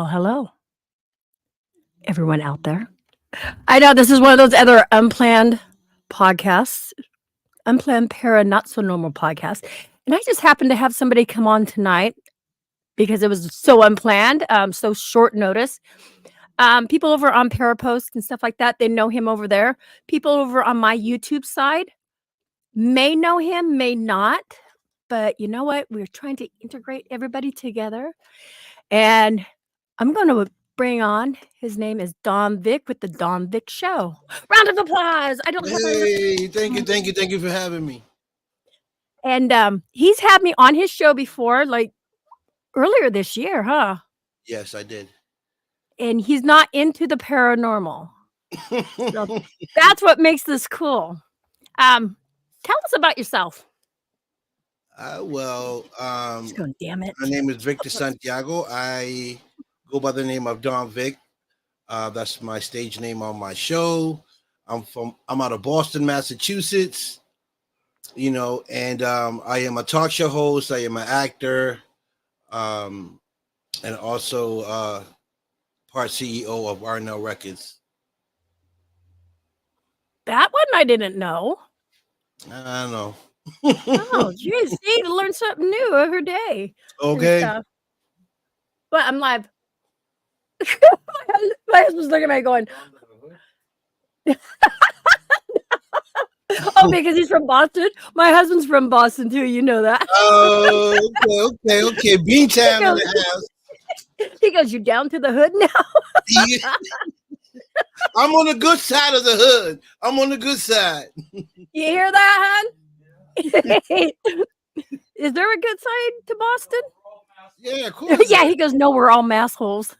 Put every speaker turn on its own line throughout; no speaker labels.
Well, hello, everyone out there. I know this is one of those other unplanned podcasts, unplanned not so normal podcasts. And I just happened to have somebody come on tonight because it was so unplanned, so short notice. People over on Parapost and stuff like that, they know him over there. People over on my YouTube side may know him, may not. But you know what? We're trying to integrate everybody together. And I'm going to bring on, his name is 𒆜THYK with the 𒆜THYK Show. Round of applause. I don't have my.
Hey, thank you for having me.
And he's had me on his show before, like earlier this year, huh?
Yes, I did.
And he's not into the paranormal. So that's what makes this cool. Tell us about yourself.
Just
going, damn it.
My name is 𒆜THY. I go by the name of 𒆜THYK. That's my stage name on my show. I'm out of Boston, Massachusetts. And I am a talk show host. I am an actor, and also part CEO of 𝚜THY.
That one I didn't know.
I don't know.
Oh, geez, see, to learn something new every day.
Okay.
But I'm live. My husband's looking at me going, oh, because he's from Boston? My husband's from Boston, too. You know that.
Oh, okay. Beantown in the house.
He goes, you down to the hood now?
I'm on the good side of the hood. I'm on the good side.
You hear that, hon? Is there a good side to Boston?
Yeah, of course.
Yeah, he goes, no, we're all massholes.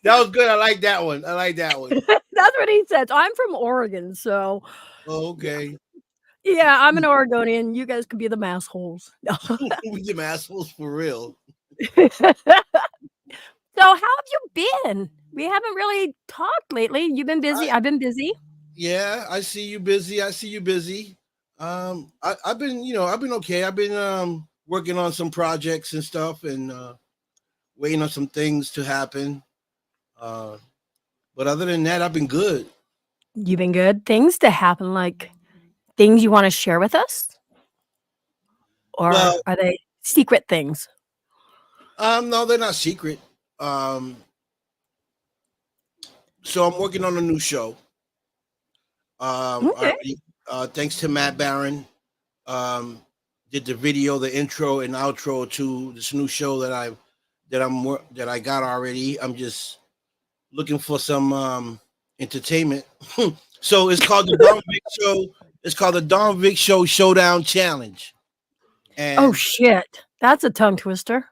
That was good. I like that one.
That's what he says. I'm from Oregon, so.
Okay.
Yeah, I'm an Oregonian. You guys could be the massholes.
We the massholes for real.
So how have you been? We haven't really talked lately. You've been busy. I've been busy.
Yeah, I see you busy. I've been okay. I've been working on some projects and stuff, and waiting on some things to happen. But other than that, I've been good.
You've been good. Things to happen, like things you want to share with us, or are they secret things?
No, they're not secret. So I'm working on a new show.
Okay.
Thanks to Matt Barron, did the video, the intro and outro to this new show that I got already. I'm just looking for some entertainment. So it's called the 𒆜THYK Show. It's called the 𒆜THYK Show Showdown Challenge. And
oh shit, that's a tongue twister.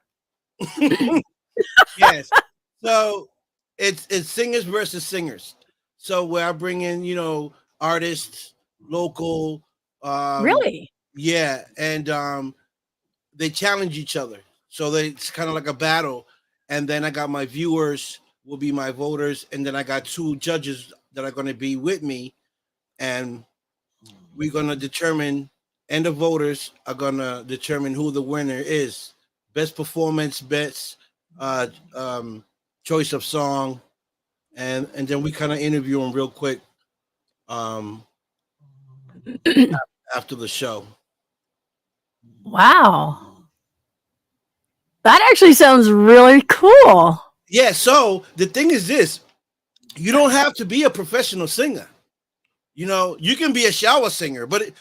Yes. So it's singers versus singers. So where I bring in, artists, local.
Really?
Yeah, and they challenge each other. So it's kind of like a battle. And then I got my viewers will be my voters, and then I got two judges that are going to be with me, and we're going to determine, and the voters are going to determine who the winner is. Best performance, best choice of song, and then we kind of interview them real quick after the show.
Wow. That actually sounds really cool.
Yeah, so the thing is this, you don't have to be a professional singer. You can be a shower singer, but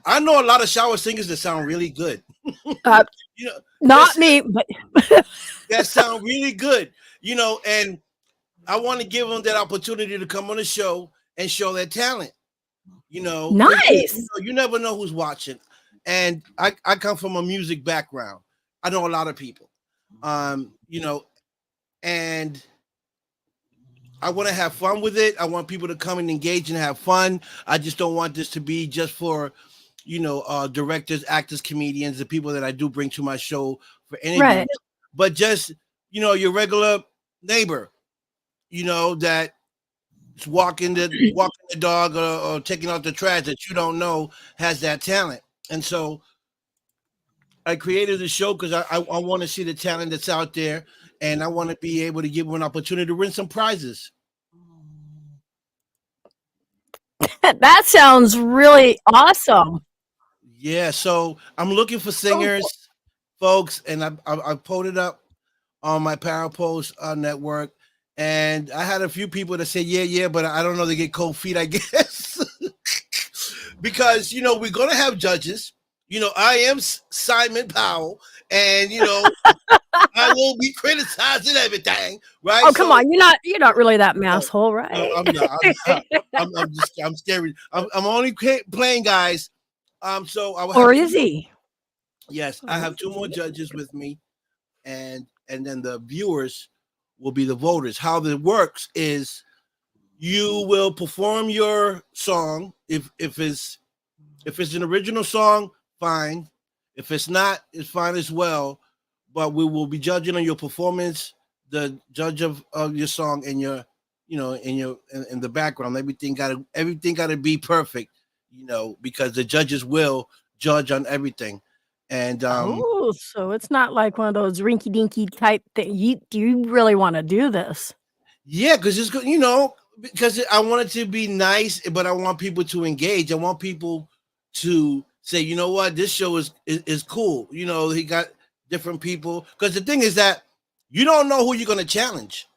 I know a lot of shower singers that sound really good.
Not me, but
that sound really good, and I want to give them that opportunity to come on the show and show their talent.
Nice.
You never know who's watching. And I come from a music background. I know a lot of people, and I want to have fun with it. I want people to come and engage and have fun. I just don't want this to be just for, directors, actors, comedians, the people that I do bring to my show for interviews.
Right.
But just, your regular neighbor, that walking the dog or taking out the trash that you don't know has that talent. And so I created the show because I want to see the talent that's out there, and I want to be able to give them an opportunity to win some prizes.
That sounds really awesome.
Yeah, so I'm looking for singers, folks, and I put it up on my Parapost network, and I had a few people that said, yeah, but I don't know, they get cold feet, I guess, because we're gonna have judges. I am Simon Powell, and I will be criticizing everything, right?
Oh, come on, you're not really that masshole, right?
No, I'm not. I'm scary. I'm only playing, guys. So I will have
Or is he?
Yes, I have two more judges with me, and then the viewers will be the voters. How that works is you will perform your song. If it's an original song, fine. If it's not, it's fine as well. But we will be judging on your performance, the judge of your song, and your in the background. Everything gotta be perfect, because the judges will judge on everything. And
Oh, so it's not like one of those rinky dinky type thing. Do you really want to do this?
yeah, because it's good, because I want it to be nice, but I want people to engage. I want people to say, you know what, this show is cool. He got different people. Because the thing is that you don't know who you're going to challenge,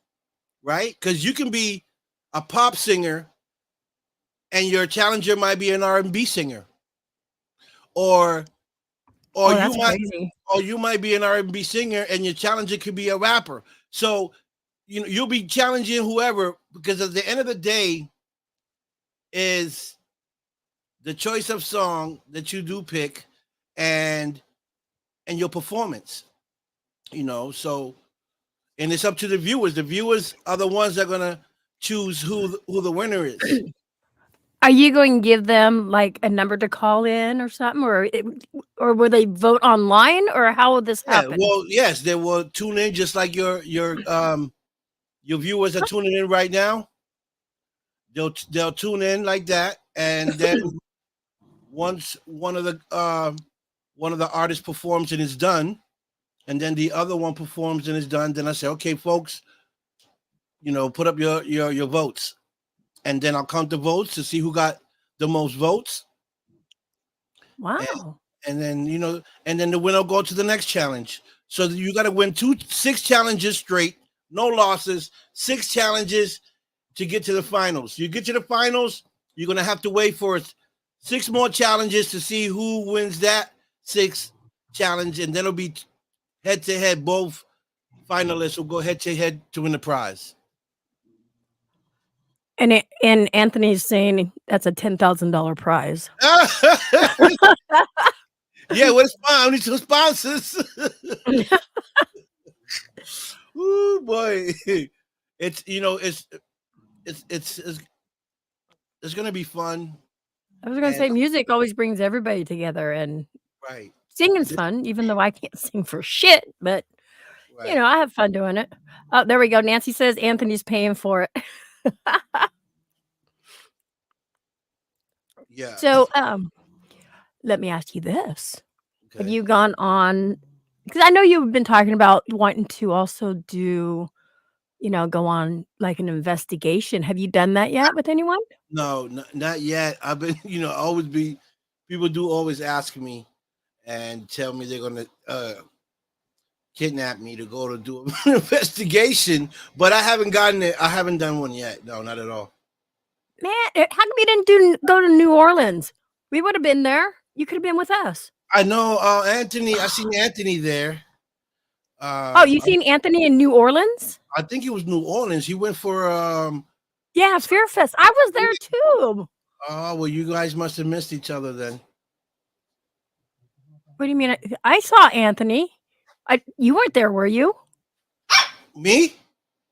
right? Because you can be a pop singer, and your challenger might be an R&B singer, or
that's crazy.
or you might be an R&B singer, and your challenger could be a rapper. So you'll be challenging whoever, because at the end of the day is the choice of song that you do pick, and your performance. So, and it's up to the viewers. The viewers are the ones that are gonna choose who the winner is.
Are you going to give them like a number to call in or something, or will they vote online, or how will this happen?
Well, yes, they will tune in just like your viewers are tuning in right now. They'll tune in like that, and then once one of the artists performs and is done, and then the other one performs and is done, then I say, okay, folks, put up your votes, and then I'll count the votes to see who got the most votes.
Wow.
And then and then the winner will go to the next challenge. So you got to win 6 challenges straight, no losses, 6 challenges to get to the finals. You get to the finals, you're gonna have to wait for 6 more challenges to see who wins that 6th challenge, and then it'll be head to head. Both finalists will go head to head to win the prize.
And Anthony's saying that's a $10,000 prize.
Yeah, well, it's fine. I need some sponsors. Oh boy, it's it's gonna be fun.
I was gonna say music always brings everybody together, and
Right.
singing's fun, even though I can't sing for shit. But
Right.
I have fun doing it. Oh, there we go. Nancy says Anthony's paying for it.
Yeah.
So, let me ask you this: Have
Okay.
you gone on? Because I know you've been talking about wanting to also do, go on like an investigation. Have you done that yet with anyone?
No, not yet. I've been, people do always ask me and tell me they're gonna kidnap me to go to do an investigation, but I haven't gotten it. I haven't done one yet. No, not at all.
Man, how come you didn't go to New Orleans? We would have been there. You could have been with us.
I know Anthony. I seen Anthony there.
Oh, you seen Anthony in New Orleans?
I think it was New Orleans. He went for
Yeah, Fear Fest. I was there too.
Oh, well, you guys must have missed each other then.
What do you mean? I saw Anthony. You weren't there, were you?
Me?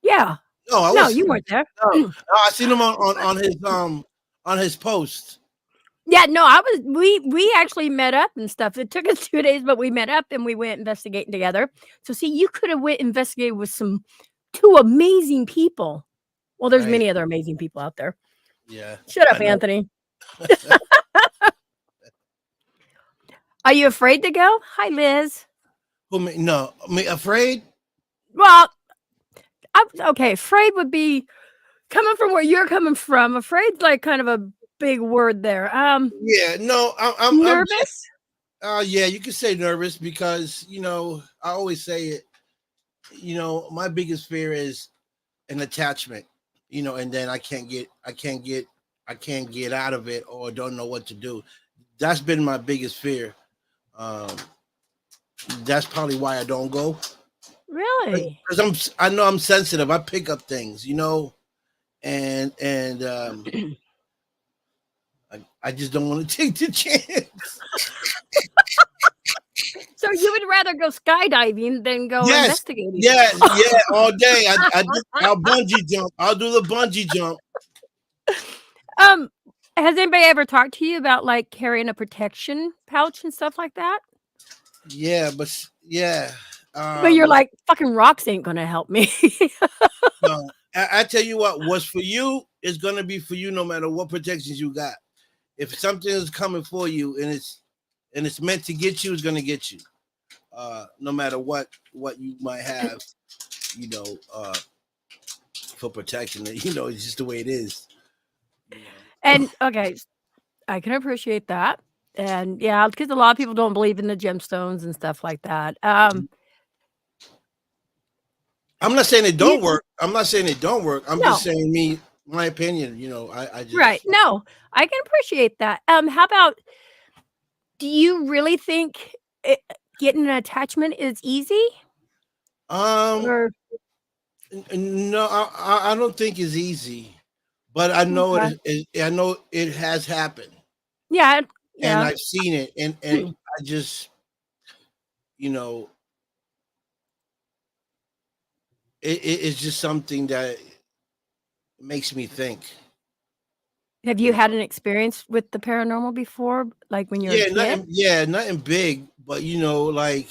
Yeah.
No,
you weren't there.
No, I seen him on his post.
Yeah, no, we actually met up and stuff. It took us 2 days, but we met up and we went investigating together. So see, you could have went investigated with 2 amazing people. Well, there's many other amazing people out there.
Yeah.
Shut up, Anthony. Are you afraid to go? Hi, Liz.
No, me afraid?
Well, okay. Afraid would be coming from where you're coming from. Afraid's like kind of a big word there.
Yeah, no, I'm just,
Nervous?
yeah, you can say nervous because I always say it. My biggest fear is an attachment. And then I can't get out of it or don't know what to do. That's been my biggest fear. Um, that's probably why I don't go.
Really?
Because I know I'm sensitive. I pick up things, and I just don't want to take the chance.
So you would rather go skydiving than go
Yes,
investigating?
yeah, all day. I'll bungee jump. I'll do the bungee jump.
Um, has anybody ever talked to you about like carrying a protection pouch and stuff like that?
Yeah, yeah.
But you're like, fucking rocks ain't gonna help me.
No, I tell you what's for you is gonna be for you no matter what protections you got. If something is coming for you and it's meant to get you, it's gonna get you. No matter what you might have, you know, uh, for protection. It's just the way it is.
And okay, I can appreciate that. And yeah, because a lot of people don't believe in the gemstones and stuff like that.
I'm not saying it
Do you,
don't work. I'm not saying it don't work. I'm
no,
just saying my opinion. I
right?
just
No, I can appreciate that. How about? Do you really think getting an attachment is easy?
um
Or
no, I don't think it's easy, but I know
okay.
I know it has happened,
Yeah,
and
yeah.
I've seen it, and I just you know it's just something that makes me think.
Have
You
you
know,
had an experience with the paranormal before, like when you were a kid?
nothing big, but like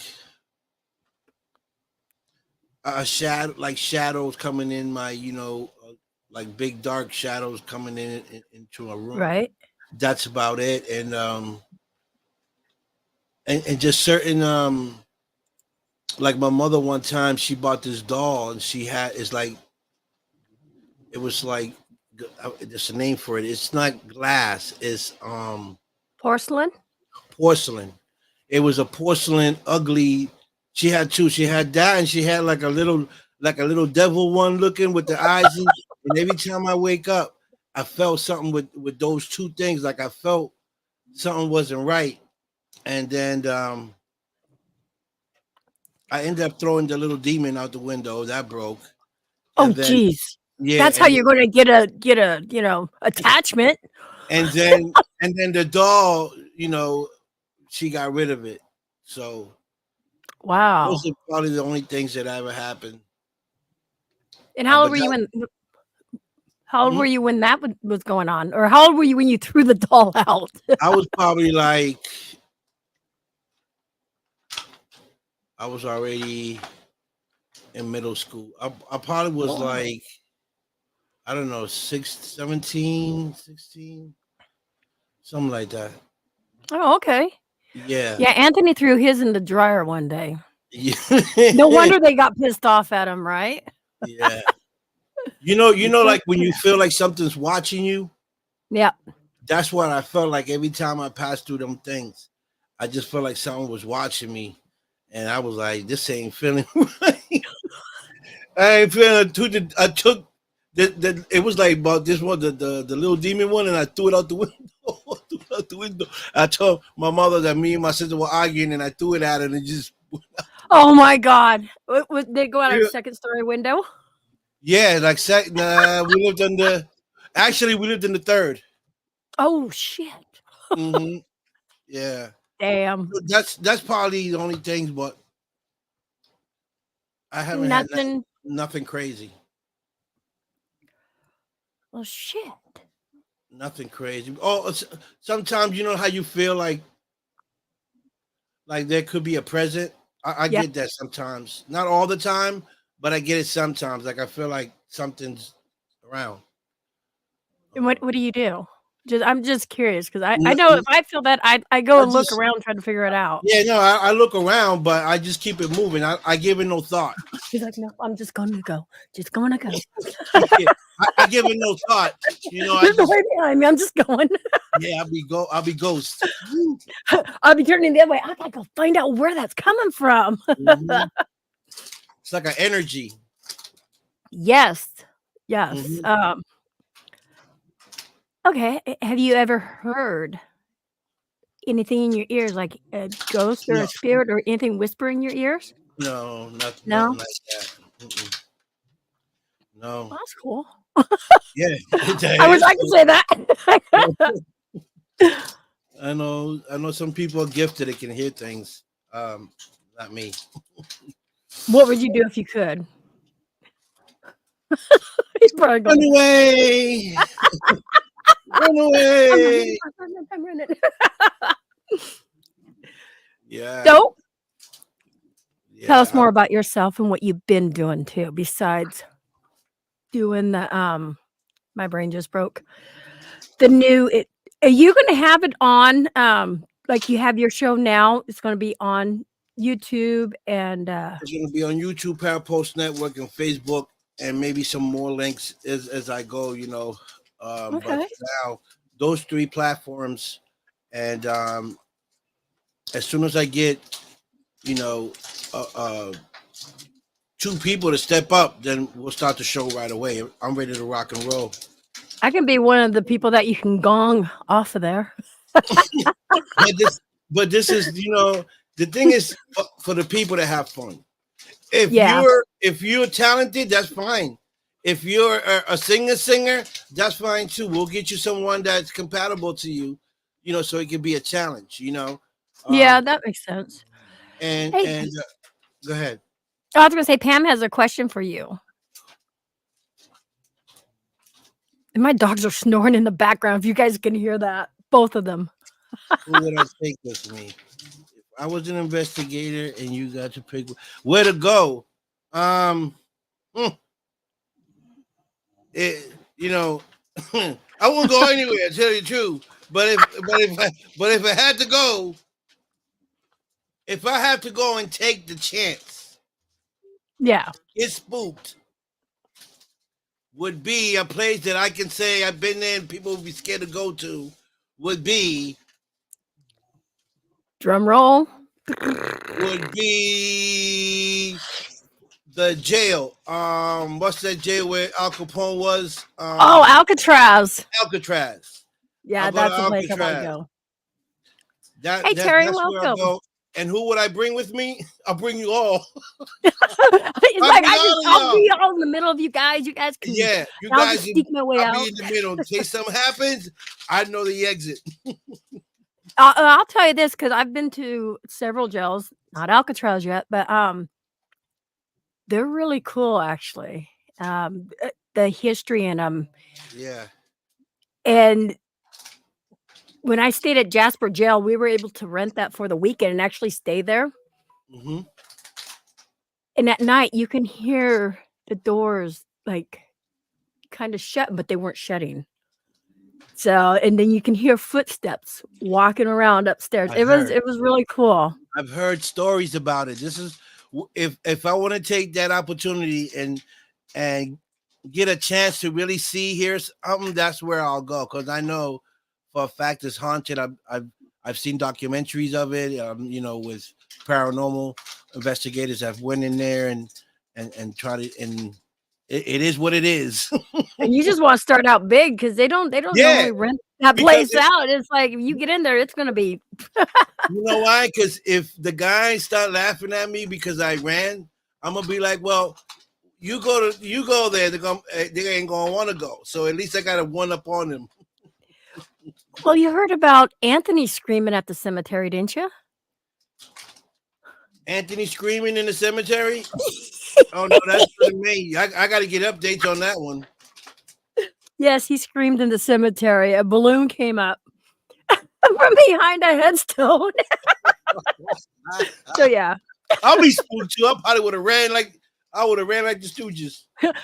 a shadow, like shadows coming in my, like big dark shadows coming into a room.
Right.
That's about it, and just certain like my mother one time she bought this doll and she had it's like it was like there's a name for it. It's not glass. It's
Porcelain?
porcelain. It was a porcelain ugly. She had two. She had that, and she had like a little devil one looking with the eyes. And every time I wake up, I felt something with those two things. Like I felt something wasn't right, and then I ended up throwing the little demon out the window. That broke,
Oh,
and then
geez.
yeah,
That's how you're gonna get a, attachment.
and then and then the doll, she got rid of it. So those
Wow.
are probably the only things that ever happened.
And how old
But
were you
that,
when that was going on? Or how old were you when you threw the doll out?
I was probably like I was already in middle school. I probably was like I don't know 17, 16, something like that.
Oh, okay.
Yeah,
Yeah, Anthony threw his in the dryer one day. No
yeah,
wonder they got pissed off at him, right?
yeah.
You can't
Like when you feel like something's watching you.
Yeah.
That's what I felt like every time I passed through them things. I just felt like someone was watching me, and I was like, "This ain't feeling right." I ain't feeling. I took it was like about this one, the little demon one, and I threw it out the window. Threw it out the window. I told my mother that me and my sister were arguing, and I threw it at her, and it just
Oh my god. Did they go out a second story window?
yeah, like we lived actually we lived in the third.
Oh shit.
Hmm. Yeah,
Damn.
that's probably the only things, but I haven't had
Nothing.
nothing crazy.
Well shit.
Nothing crazy. Oh, sometimes you know how you feel like there could be a present. I
Yeah.
get that sometimes. Not all the time, but I get it sometimes. Like I feel like something's around.
And what do you do? I'm just curious because I
No,
know if I feel that I go
I
and look
just
around trying to figure it out.
yeah, no, I look around, but I just keep it moving. I give it no thought.
He's like, no, I'm just going to go, just going to go.
Yeah, I give it no thought. You know, I
There's no
just
way behind me. I'm just going.
yeah, I'll be ghost.
I'll be turning the other way. I gotta go find out where that's coming from.
Mhm. It's like an energy.
Yes, yes.
Mhm.
Okay. Have you ever heard anything in your ears, like a ghost or
No,
a spirit or anything whisper in your ears?
no,
No?
nothing like that. Mm-mm. No,
Well, that's cool.
yeah, it
I wish
is.
I could say that.
I know some people are gifted that can hear things. Not me.
What would you do if you could? He's probably
Run
going,
away! Run
I'm running,
away!
I'm running, I'm running.
Yeah,
So, tell us
yeah.
more about yourself and what you've been doing too, besides doing the my brain just broke. The new it are you gonna have it on like you have your show now? It's gonna be on YouTube and
It's gonna be on YouTube, Power Post Network, and Facebook, and maybe some more links as I go. You know, but
okay.
now those three platforms, and as soon as I get you know uh, uh, two people to step up, then we'll start the show right away. I'm ready to rock and roll.
I can be one of the people that you can gong off of there.
But this is the thing is for the people that have fun.
Yeah.
If you're talented, that's fine. If you're a singer, that's fine too. We'll get you someone that's compatible to you, so it can be a challenge.
Yeah,
Um,
that makes sense.
and
Hey,
and go ahead.
I was gonna say Pam has a question for you. And my dogs are snoring in the background. If you guys can hear that, both of them.
Who would I take with me? If I was an investigator and you got to pick where to go, um, hmm, it, you know, I wouldn't go anywhere. To tell you the truth, but if I had to go, if I have to go and take the chance,
Yeah.
get spooked would be a place that I can say I've been there and people would be scared to go to. Would be
Drum roll.
would be the jail. What's that jail where Al Capone was?
Oh, Alcatraz.
Alcatraz. I'll
Yeah,
go to
that's the place I want to
Alcatraz.
go.
That
Hey
that
Terry,
that's where I'll
welcome.
go. And who would I bring with me? I'll bring you all.
It's
I'll
like
bring all of
I'll
y'all.
be all in the middle of you guys. You guys can
Yeah, you
I'll just
guys.
sneak my way
I'll be
out.
in the middle in case something happens. I know the exit.
I'll tell you this because I've been to several jails, not Alcatraz yet, but they're really cool actually. The history in them,
Yeah.
and when I stayed at Jasper Jail, we were able to rent that for the weekend and actually stay there.
Mm-hmm.
And at night, you can hear the doors like kind of shut, but they weren't shutting. So, and then you can hear footsteps walking around upstairs.
I
It was
heard.
it was really cool.
I've heard stories about it. This is if I want to take that opportunity and get a chance to really see hear something, that's where I'll go because I know for a fact it's haunted. I've seen documentaries of it. With paranormal investigators that went in there and tried it, and it is what it is.
And you just wanna start out big because they don't
Yeah,
normally rent that
because
place out. It's like, if you get in there, it's gonna be
you know why? Because if the guys start laughing at me because I ran, I'm gonna be like, well, you go there, they ain't gonna want to go. So at least I got a one up on them.
Well, you heard about Anthony screaming at the cemetery, didn't you?
Anthony screaming in the cemetery. Oh no, that's for me. I got to get updates on that one.
Yes, he screamed in the cemetery. A balloon came up from behind a headstone. So, yeah.
I'll be spooked too. I probably would have ran like the Stooges.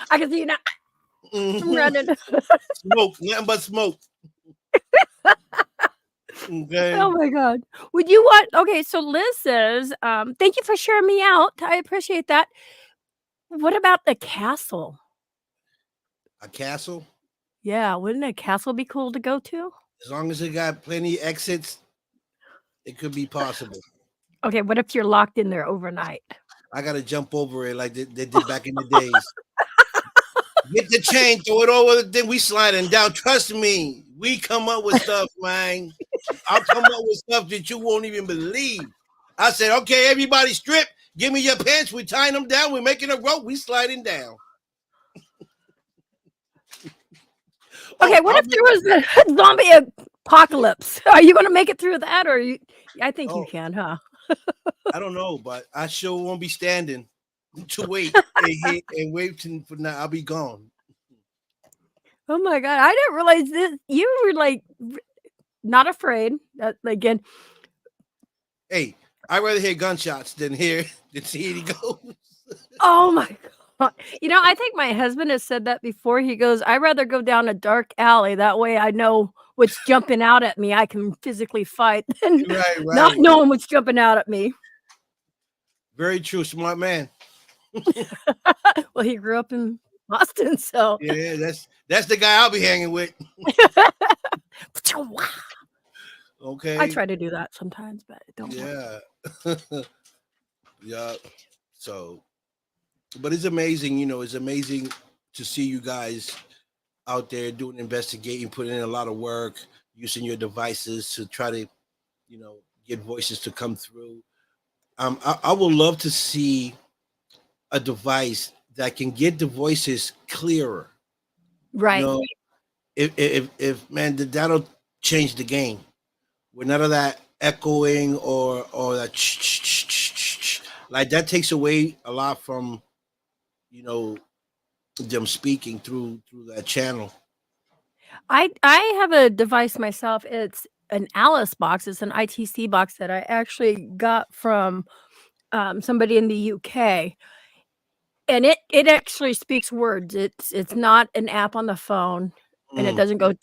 I can see you now. I'm
Mhm.
running.
Smoke, nothing but smoke. Okay.
Oh my God. Would you want okay, so Liz says, thank you for sharing me out. I appreciate that. What about the castle?
A castle,
Yeah, wouldn't a castle be cool to go to?
as long as it got plenty exits, it could be possible.
Okay, what if you're locked in there overnight?
I gotta jump over it like they did back in the days. Get the chain, throw it over the thing. We sliding down. Trust me, we come up with stuff, man. I'll come up with stuff that you won't even believe. I said, okay, everybody strip. Give me your pants. We tying them down. We're making a rope. We sliding down.
Okay, what if there was a zombie apocalypse? Are you gonna make it through that or you I think you
Oh,
can, huh?
I don't know, but I sure won't be standing to wait and wait for now. I'll be gone.
Oh my God, I didn't realize this. You were like not afraid. Again,
Hey, I'd rather hear gunshots than see any ghosts.
oh my God. You know, I think my husband has said that before. He goes, I'd rather go down a dark alley. That way I know what's jumping out at me. I can physically fight than
Right,
not
right.
knowing what's jumping out at me.
Very true, smart man.
Well, he grew up in Boston, so
Yeah, that's the guy I'll be hanging with. Okay.
I try to do that sometimes, but it don't work.
Yeah. Yeah. So, but it's amazing, it's amazing to see you guys out there doing investigating, putting in a lot of work, using your devices to try to, get voices to come through. I would love to see a device that can get the voices clearer.
Right.
If man, that'll change the game. With none of that echoing or that like that takes away a lot from them speaking through that channel.
I have a device myself. It's an Alice box. It's an ITC box that I actually got from somebody in the UK, and it actually speaks words. It's not an app on the phone, and it doesn't go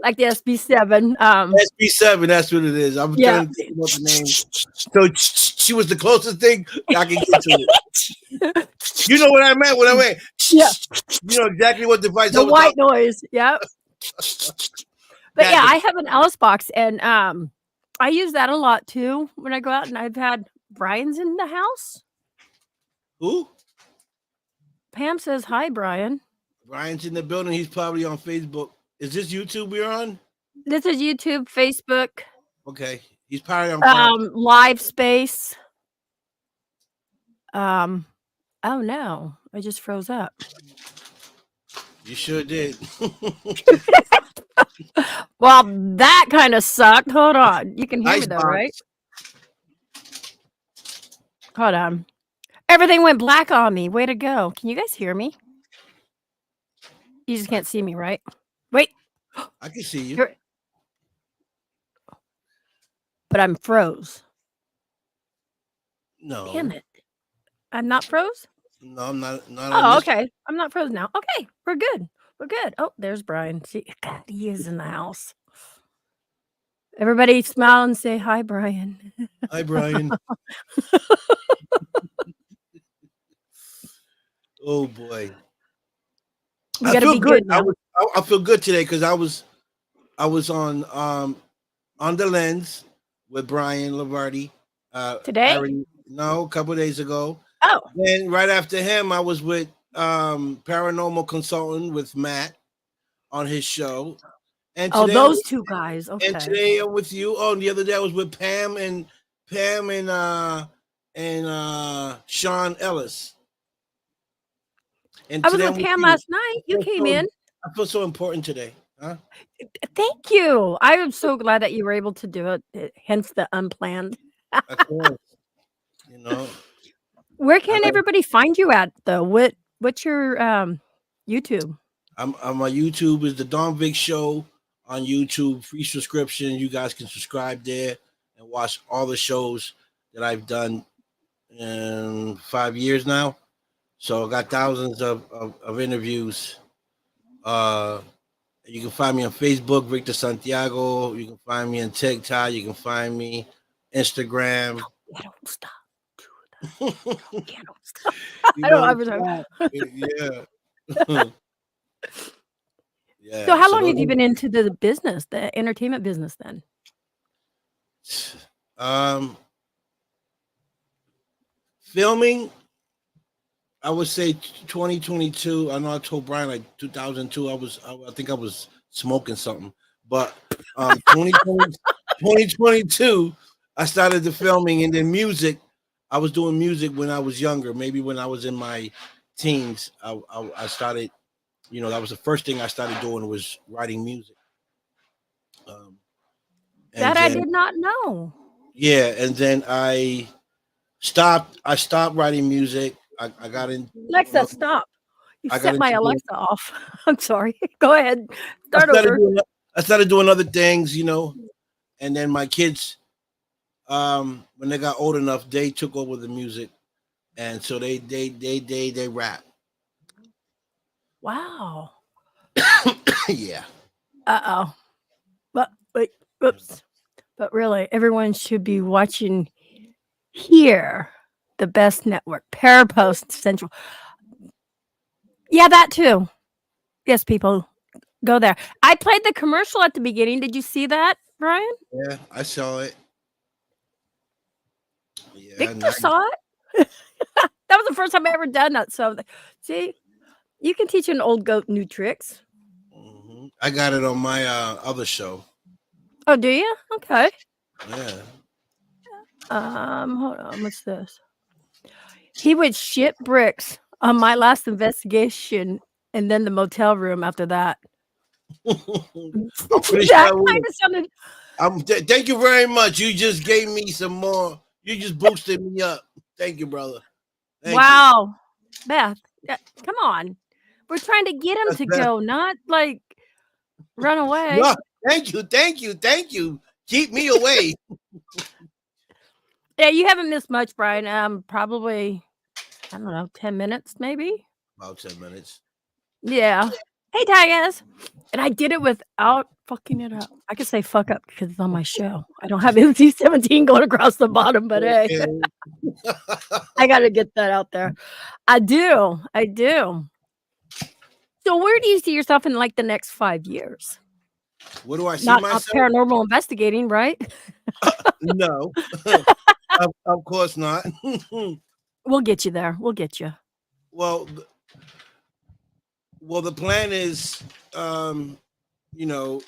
like the SB7.
SB7, that's what it is. I'm
Yeah.
trying to think about the name. So she was the closest thing I can get to it. You know what I meant when I went.
Yeah.
You know exactly what device.
The white noise. Yep. But yeah, I have an Alice box, and I use that a lot too when I go out, and I've had Brian's in the house.
Who?
Pam says hi, Brian.
Brian's in the building. He's probably on Facebook. Is this YouTube we're on?
This is YouTube, Facebook.
Okay, he's probably on
Live Space. Oh no, I just froze up.
You sure did.
Well, that kind of sucked. Hold on. You can hear me though, right? Hold on. Everything went black on me. Way to go. Can you guys hear me? You just can't see me, right? Wait.
I can see you.
But I'm froze.
No.
Damn it. I'm not froze?
No, I'm not.
Oh, okay. I'm not froze now. Okay, we're good. We're good. Oh, there's Brian. See, God, he is in the house. Everybody smile and say hi, Brian.
Hi, Brian. Oh boy.
We gotta be good now.
I feel good today because I was on the lens with Brian Lavardi.
Today?
A couple of days ago.
Oh.
Then right after him, I was with Paranormal Consultant with Matt on his show. And today,
those two guys. Okay.
And today I'm with you. Oh, and the other day I was with Pam and Sean Ellis. And
I was with Pam last night. You came in.
I feel so important today. Huh?
Thank you. I am so glad that you were able to do it. Hence the unplanned.
Of course.
Where can everybody find you at though? What's your YouTube?
My YouTube is the Don Vic Show on YouTube. Free subscription. You guys can subscribe there and watch all the shows that I've done in 5 years now. So I got thousands of interviews. You can find me on Facebook, Victor Santiago. You can find me on TikTok. You can find me Instagram.
I don't stop.
you
I don't stop. I don't
don't
ever stop.
stop. Yeah.
So
Yeah.
how
So
long have you
those,
been into the business, the entertainment business then?
um filming, I would say 2022. I know I told Brian like 2002. I think I was smoking something. But 2020, 2022, I started the filming, and then music. I was doing music when I was younger, maybe when I was in my teens. I started, that was the first thing I started doing was writing music. Um, and
That I
then
did not know.
yeah, and then I stopped writing music. I got in
Alexa,
another
stop. You
I got
set my
into doing
Alexa off. I'm sorry. Go ahead.
I
Start
started
over.
doing I started doing other things, and then my kids, when they got old enough, they took over the music, and so they rap.
Wow.
Yeah.
Uh-oh. But wait, oops. But really, everyone should be watching here. The best network. Parapost Central. Yeah, that too. Yes, people. Go there. I played the commercial at the beginning. Did you see that, Brian?
Yeah, I saw it. Yeah,
Victor
nice.
saw it. That was the first time I ever done that. So, see, you can teach an old goat new tricks.
I got it on my other show.
Oh, do you? Okay.
Yeah.
Hold on. What's this? He would shit bricks on my last investigation, and then the motel room after that.
I'm pretty sure
That
I
kind
will.
of sounded.
Thank you very much. You just gave me some more. You just boosted me up. Thank you, brother. Thank you.
Wow, Beth, come on. We're trying to get him
That's
to
best.
go, not like run away.
No, thank you. Keep me away.
Yeah, you haven't missed much, Brian. Probably, I don't know, 10 minutes maybe?
About 10 minutes.
Yeah. Hey, Tigers. And I did it without fucking it up. I could say fuck up because it's on my show. I don't have MC17 going across the bottom, but hey,
Okay.
I got to get that out there. I do. I do. So where do you see yourself in like the next 5 years?
Where do I see
Not
myself?
paranormal investigating, right?
No, of course not.
We'll get you there. We'll get you.
well, well, the plan is, um, you know,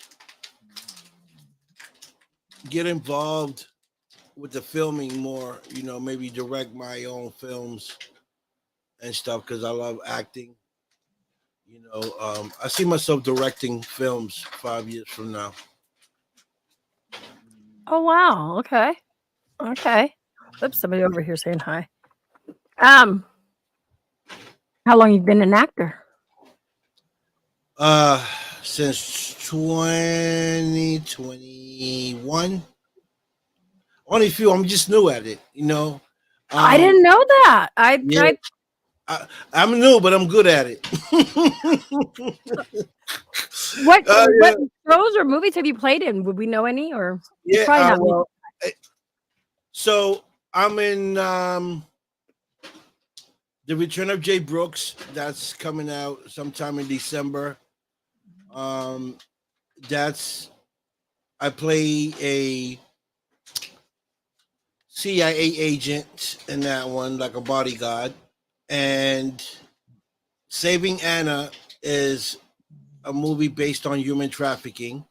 get involved with the filming more. Maybe direct my own films and stuff because I love acting. I see myself directing films 5 years from now.
Oh wow. Okay. Okay. Oops, somebody over here saying hi. Um, how long you been an actor?
Uh, since 2021. Only a few. I'm just new at it.
I
Um,
didn't know that.
yeah, I'm new, but I'm good at it.
What
Yeah,
shows or movies have you played in? Would we know any or
yeah.
probably not me?
Well, so I'm in the Return of Jay Brooks. That's coming out sometime in December. Um, that's I play a CIA agent in that one, like a bodyguard, and Saving Anna is a movie based on human trafficking,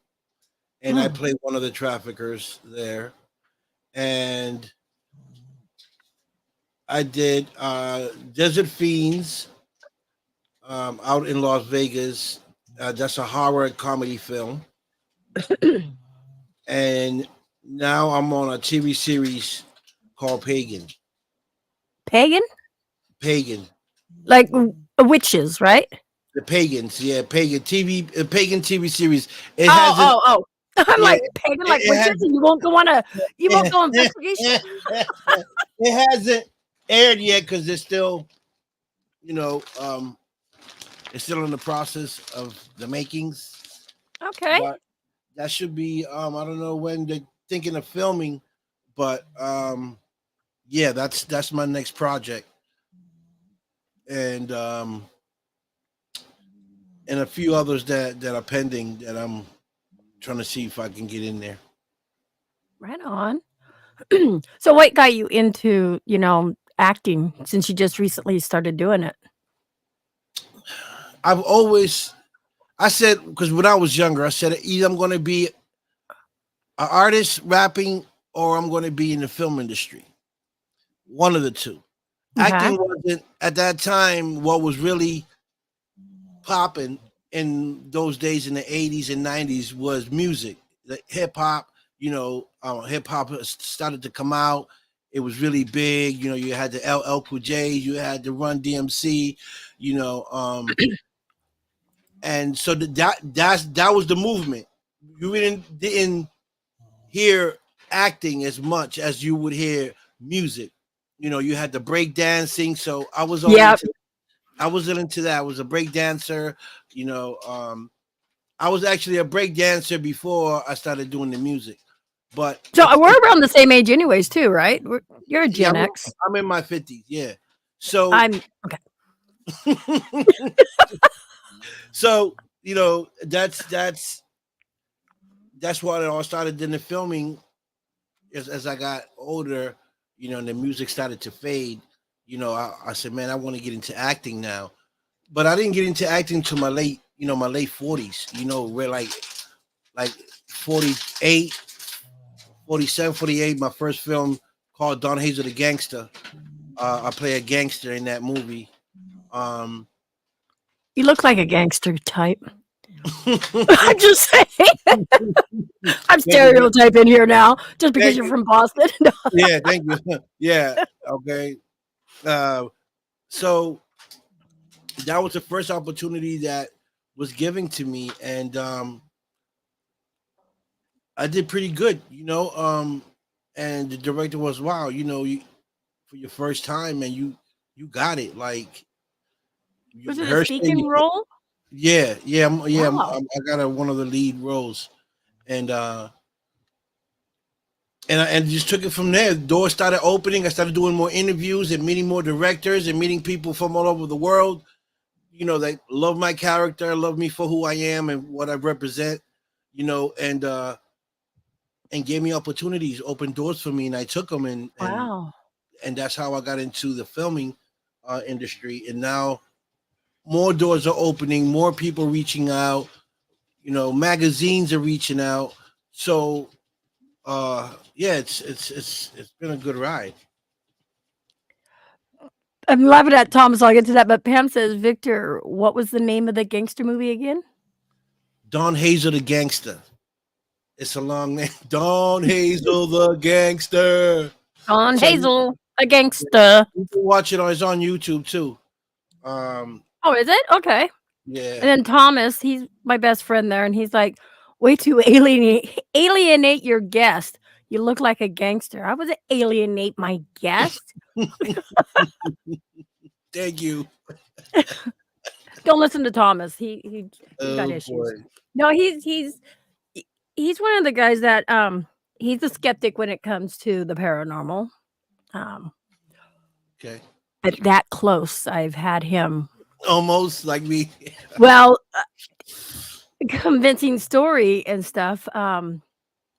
and I play one of the traffickers there. And I did Desert Fiends out in Las Vegas. That's a horror comedy film. And now I'm on a TV series called Pagan.
Pagan?
Pagan.
Like witches, right?
The Pagans, yeah, Pagan TV series. It
Oh,
hasn't,
oh, oh. I'm
yeah,
like pagan like
it
witches
hasn't,
and you won't go investigation?
it hasn't aired yet because it's still, you know, um, it's still in the process of the makings.
Okay.
but that should be I don't know when they're thinking of filming, but yeah, that's my next project, and and a few others that are pending that I'm trying to see if I can get in there.
Right on. So what got you into, acting since you just recently started doing it?
I've always I said, because when I was younger, I said either I'm going to be an artist rapping or I'm going to be in the film industry. One of the two.
Okay.
Acting wasn't at that time what was really popping in those days in the 80s and 90s was music. The hip hop, hip hop started to come out. It was really big. You had the LL Cool J, you had the Run DMC, you know, and so that was the movement. You didn't hear acting as much as you would hear music. You had the break dancing, so I was all
Yeah.
into. I was into that. I was a break dancer. You know, I was actually a break dancer before I started doing the music. But
So we're around the same age anyways too, right? You're a
yeah,
Gen X.
I'm in my 50s. Yeah, so
I'm okay.
so that's why it all started in the filming. As I got older, and the music started to fade. I said, man, I want to get into acting now. But I didn't get into acting till my late 40s. We're like 48, 47, 48. My first film called 𝒉💐 the Gangster. I play a gangster in that movie. Um,
You look like a gangster type. I'm just saying. I'm stereotyping here now, just because
Thank
you're
you.
from Boston.
Yeah, thank you. Yeah, okay. So that was the first opportunity that was given to me, and I did pretty good. And the director was, wow, for your first time, and you got it. Like you
Was it a
rehearsed it.
speaking role?
Yeah.
Wow.
I got one of the lead roles, and and just took it from there. Doors started opening. I started doing more interviews and meeting more directors and meeting people from all over the world. They love my character, love me for who I am and what I represent. And gave me opportunities, opened doors for me, and I took them,
Wow.
and that's how I got into the filming industry. And now more doors are opening, more people reaching out. Magazines are reaching out. So yeah, it's been a good ride.
I'm laughing at Tom, so I'll get to that. But Pam says, Victor, what was the name of the gangster movie again?
𒉉💐 the Gangster. It's a long name. 𒉉💐 the Gangster.
Don
So
Hazel, a gangster.
you can watch it. It's on YouTube too. Um,
Oh, is it? Okay.
yeah.
And then Thomas, he's my best friend there, and he's like, way to alienate your guest. You look like a gangster. I wasn't alienate my guest.
Thank you.
Don't listen to Thomas. He got
Oh
issues.
boy.
No, he's one of the guys that he's a skeptic when it comes to the paranormal. Um,
Okay.
but that close, I've had him.
Almost like me.
Well, convincing story and stuff.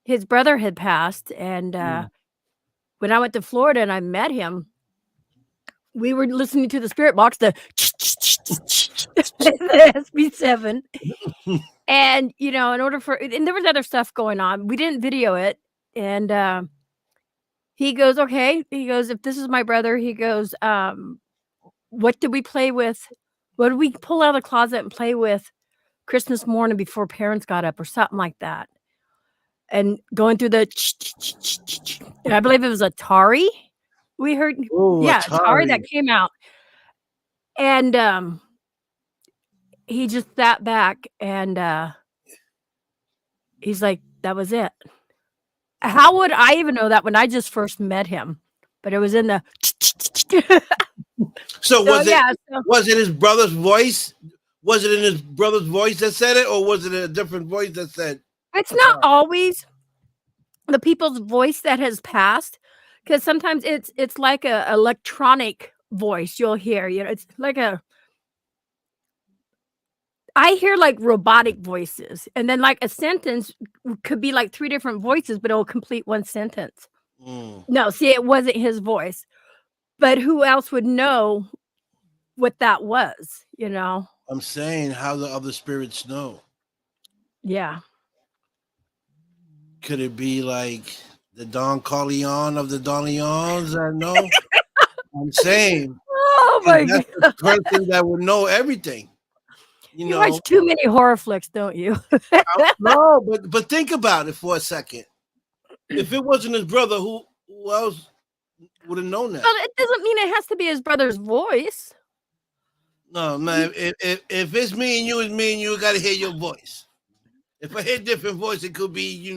His brother had passed, and when I went to Florida and I met him, we were listening to the Spirit Box, the SB7. And, in order and there was other stuff going on. We didn't video it. And he goes, okay. He goes, if this is my brother, he goes, what did we play with? What did we pull out of the closet and play with Christmas morning before parents got up or something like that? And going through the, I believe it was Atari. We heard,
Oh,
yeah, Atari that
Atari.
came out. And he just sat back and he's like, that was it. How would I even know that when I just first met him? But it was in the.
So
So, yeah. So
was it his brother's voice? Was it in his brother's voice that said it, or was it a different voice that said?
It's not always the people's voice that has passed, because sometimes it's like a electronic voice you'll hear, it's like I hear, like, robotic voices, and then, like, a sentence could be, like, 3 different voices, but it'll complete 1 sentence.
Mm.
No, see, it wasn't his voice, but who else would know what that was,
I'm saying, how the other spirits know?
Yeah.
Could it be like the Don Corleone of the Don Leons? I know. I'm saying,
Oh
'cause
my
that's
god.
the person that would know everything. You
You
know,
watch too many horror flicks, don't you?
no, but think about it for a second. If it wasn't his brother, who else would have known that?
Well, it doesn't mean it has to be his brother's voice.
No, man. If it's me and you, it's me and you. Got to hear your voice. If I hear different voice, it could be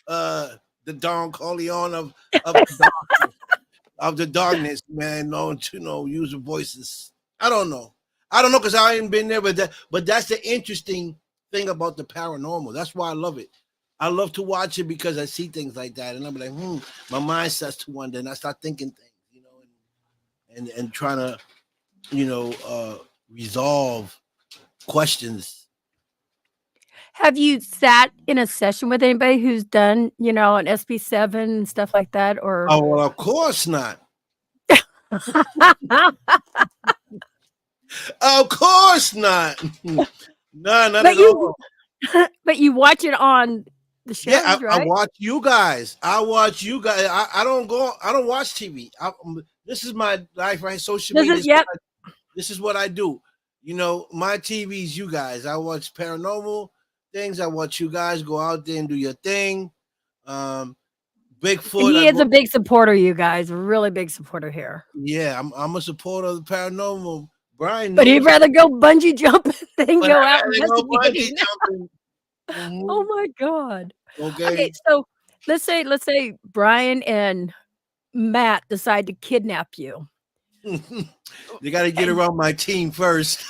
the Don Corleone of the darkness, man. Known to using voices. I don't know because I ain't been there, but that's the interesting thing about the paranormal. That's why I love it. I love to watch it because I see things like that, and I'm like, my mind starts to wonder, and I start thinking things, and trying to, resolve questions.
Have you sat in a session with anybody who's done, an SB7 and stuff like that, or
Oh, well, of course not. Of course not. No, not
But
at all.
but you watch it on the
Yeah,
shows,
I
right?
watch you guys. I don't watch TV. This is my life, right? Social
Does
media.
it yet?
This is what I do. My TV's you guys. I watch paranormal things. I watch you guys go out there and do your thing. Bigfoot.
He is a big supporter, you guys, a really big supporter here.
Yeah, I'm a supporter of the paranormal. Brian
But he'd
knows.
rather go bungee jumping than
But
go
I
out
gotta go bungee
investigating.
jumping.
Oh
Mhm.
my god. Okay,
Okay.
so let's say Brian and Matt decide to kidnap you.
They got to get
And
around my team first.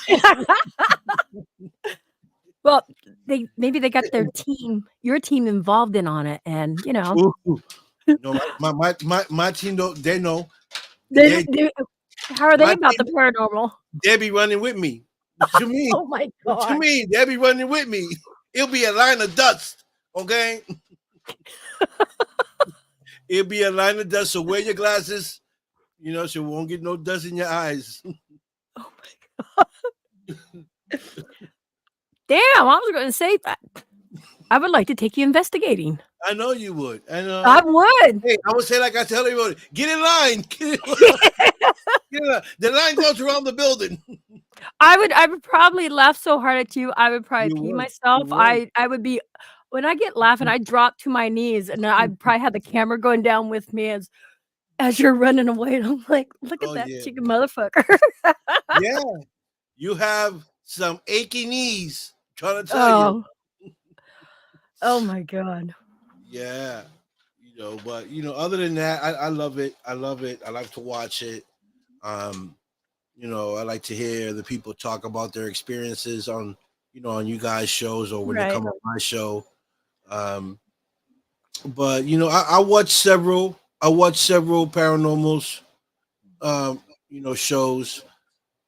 well, maybe they got your team involved in on it, and
Ooh. No, my team don't. They know.
they,
They
they how are they
my
about
team.
the paranormal?
They be running with me. What you mean?
Oh my
What you
god.
mean? They be running with me. It'll be a line of dust. Okay. It'll be a line of dust. So wear your glasses. So you won't get no dust in your eyes.
Oh my god. Damn, I was going to say that. I would like to take you investigating.
I know you would. I
I
know.
would.
Hey, I would say like I tell everybody, get in line. Get in line. Get in line. The line goes around the building.
I would probably laugh so hard at you, I would probably
You
pee
would. You
myself.
would.
I would be when I get laughing, I drop to my knees, and I'd probably have the camera going down with me as you're running away, and I'm like, "Look at
Oh
that
yeah.
chicken motherfucker."
Yeah. You have some achy knees. Trying to tell you.
Oh. Oh my god.
Yeah. But other than that, I love it. I love it. I like to watch it. Um, I like to hear the people talk about their experiences on you guys' shows or when they
Right.
come on my show. Um, but I watch several. I watch several paranormals. Shows.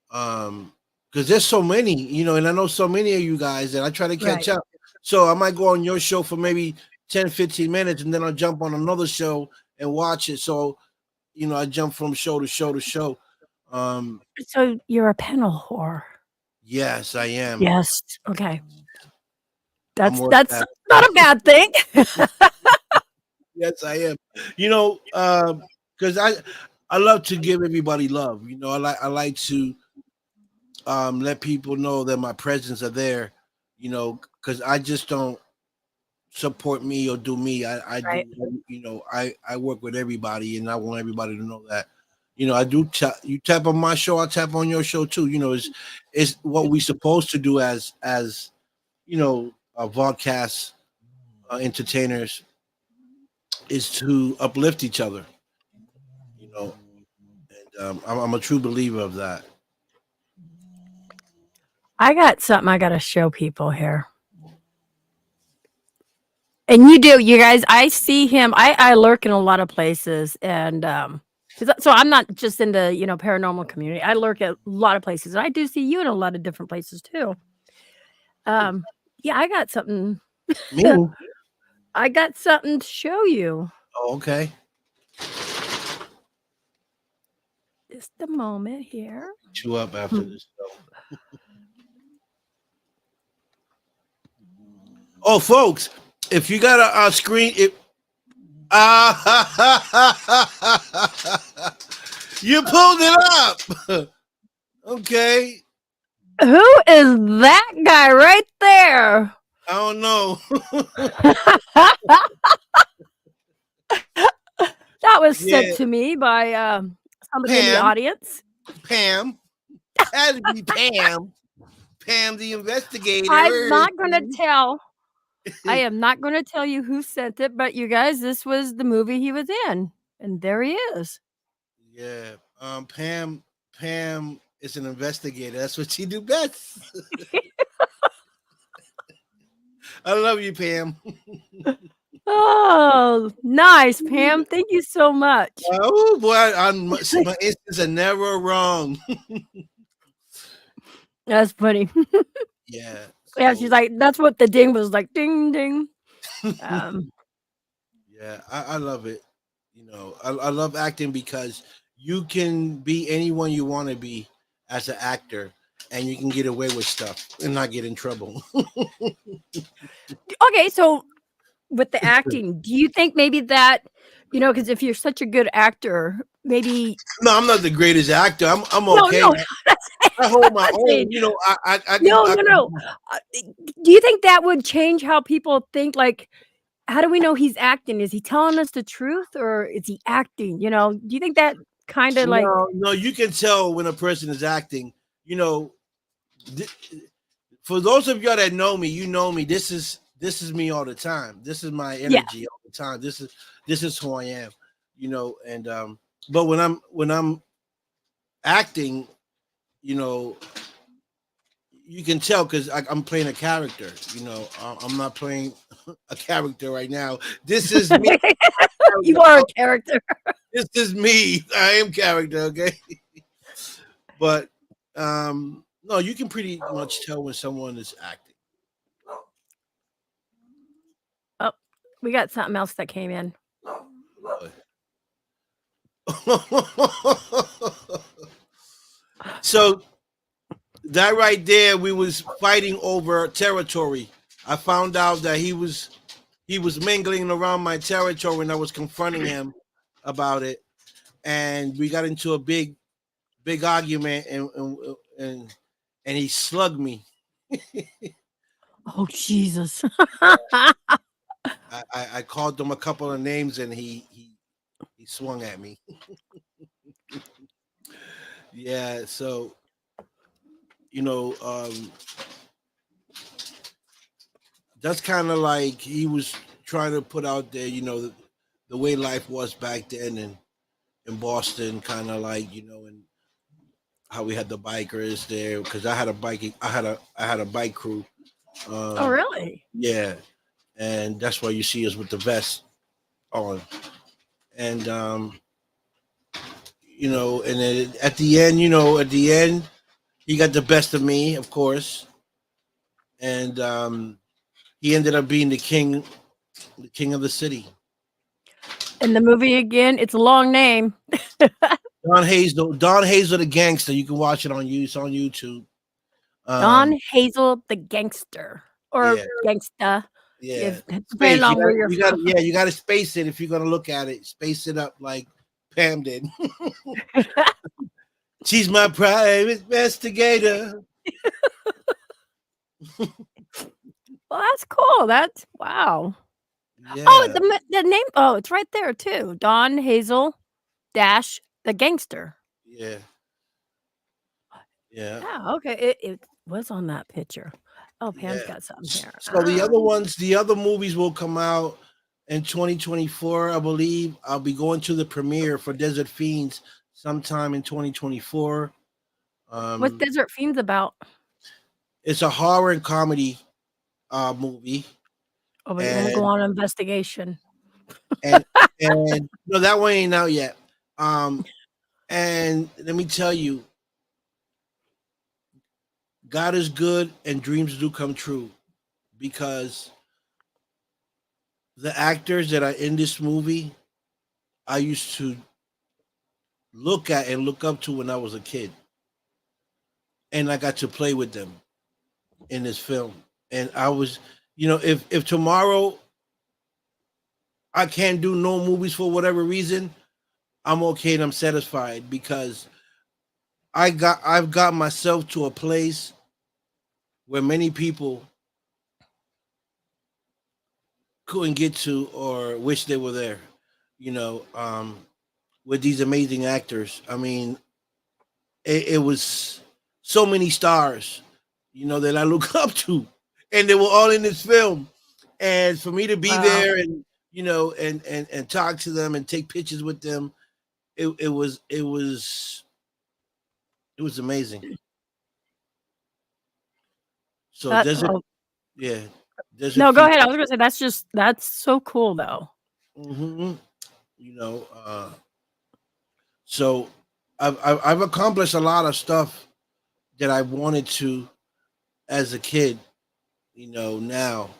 Because there's so many. And I know so many of you guys, and I try to catch
Right.
up. So I might go on your show for maybe 10, 15 minutes, and then I'll jump on another show and watch it. So I jump from show to show to show.
So you're a panel whore.
Yes, I am.
Yes. Okay.
I'm
That's
worth
that's
that.
not a bad thing.
Yes, I am. Because I love to give everybody love. I like to let people know that my presence are there. Because I just don't support me or do me. I do.
Right.
I work with everybody, and I want everybody to know that. I do. You tap on my show, I tap on your show too. It's what we supposed to do as broadcast entertainers is to uplift each other. You know, and I'm a true believer of that.
I got something I got to show people here. And you do, you guys. I see him. I lurk in a lot of places, and so I'm not just in the paranormal community. I lurk at a lot of places, and I do see you in a lot of different places too. Um, yeah, I got something.
Me?
I got something to show you.
Oh, okay.
Just a moment here.
Chew up after this. Oh, folks, if you got a screen, you pulled it up. Okay.
Who is that guy right there?
I don't know.
That was sent to me by somebody in the audience.
Pam. Had to be Pam. Pam, the investigator.
I'm not going to tell. I am not going to tell you who sent it, but you guys, this was the movie he was in, and there he is.
Yeah. Pam is an investigator. That's what she do best. I love you, Pam.
Oh, nice, Pam. Thank you so much.
Oh boy, my instincts are never wrong.
That's funny.
Yeah.
Yeah, she's like, that's what the ding was like. Ding, ding.
Yeah, I love it. I love acting because you can be anyone you want to be as an actor, and you can get away with stuff and not get in trouble.
Okay, so with the acting, do you think maybe that, because if you're such a good actor, maybe
No, I'm not the greatest actor. I'm okay.
No,
I hold my own.
No. Do you think that would change how people think? Like, how do we know he's acting? Is he telling us the truth, or is he acting? Do you think that kind of like?
No, you can tell when a person is acting. For those of y'all that know me, you know me. This is me all the time. This is my energy all the time. This is who I am. And but when I'm acting, you can tell because I'm playing a character. I'm not playing a character right now. This is me.
You are a character.
This is me. I am character. Okay. But no, you can pretty much tell when someone is acting.
Oh, we got something else that came in.
So that right there, we was fighting over territory. I found out that he was mingling around my territory, and I was confronting him about it, and we got into a big argument, and he slugged me.
Oh Jesus!
I called him a couple of names, and he swung at me. Yeah, so that's kind of like he was trying to put out there, the way life was back then in Boston, kind of like, and how we had the bikers there, because I had a bike crew.
Oh really?
Yeah, and that's why you see us with the vest on, and and then at the end, he got the best of me, of course, and he ended up being the king of the city.
In the movie again, it's a long name.
Don Hazel, the gangster. You can watch it on YouTube.
Don Hazel, the gangster, or gangsta.
Yeah,
depending on where you're from.
You got to space it if you're gonna look at it. Space it up like Pam did. She's my private investigator.
Well, that's cool. That's wow.
Yeah.
Oh, the name. Oh, it's right there too. Don Hazel, dash the gangster.
Yeah.
Yeah. Okay. It was on that picture. Oh, Pam's got something here.
So the other movies will come out in 2024, I believe. I'll be going to the premiere for Desert Fiends sometime in 2024.
What's Desert Fiends about?
It's a horror and comedy movie,
Oh, but you won't go
and
on an investigation.
and and no, that one ain't out yet. Um, and let me tell you, God is good, and dreams do come true because the actors that are in this movie, I used to look at and look up to when I was a kid, and I got to play with them in this film. And I was, if tomorrow I can't do no movies for whatever reason, I'm okay and I'm satisfied because I've got myself to a place where many people couldn't get to or wish they were there. You know, with these amazing actors. I mean, it was so many stars, that I look up to, and they were all in this film. And for me to be
Wow.
there and and talk to them and take pictures with them, it was amazing. So
That
Desert,
oh,
yeah, Desert
no, go
Fever.
ahead. I was gonna say that's so cool though.
hmm You know, so I've accomplished a lot of stuff that I wanted to as a kid. Now,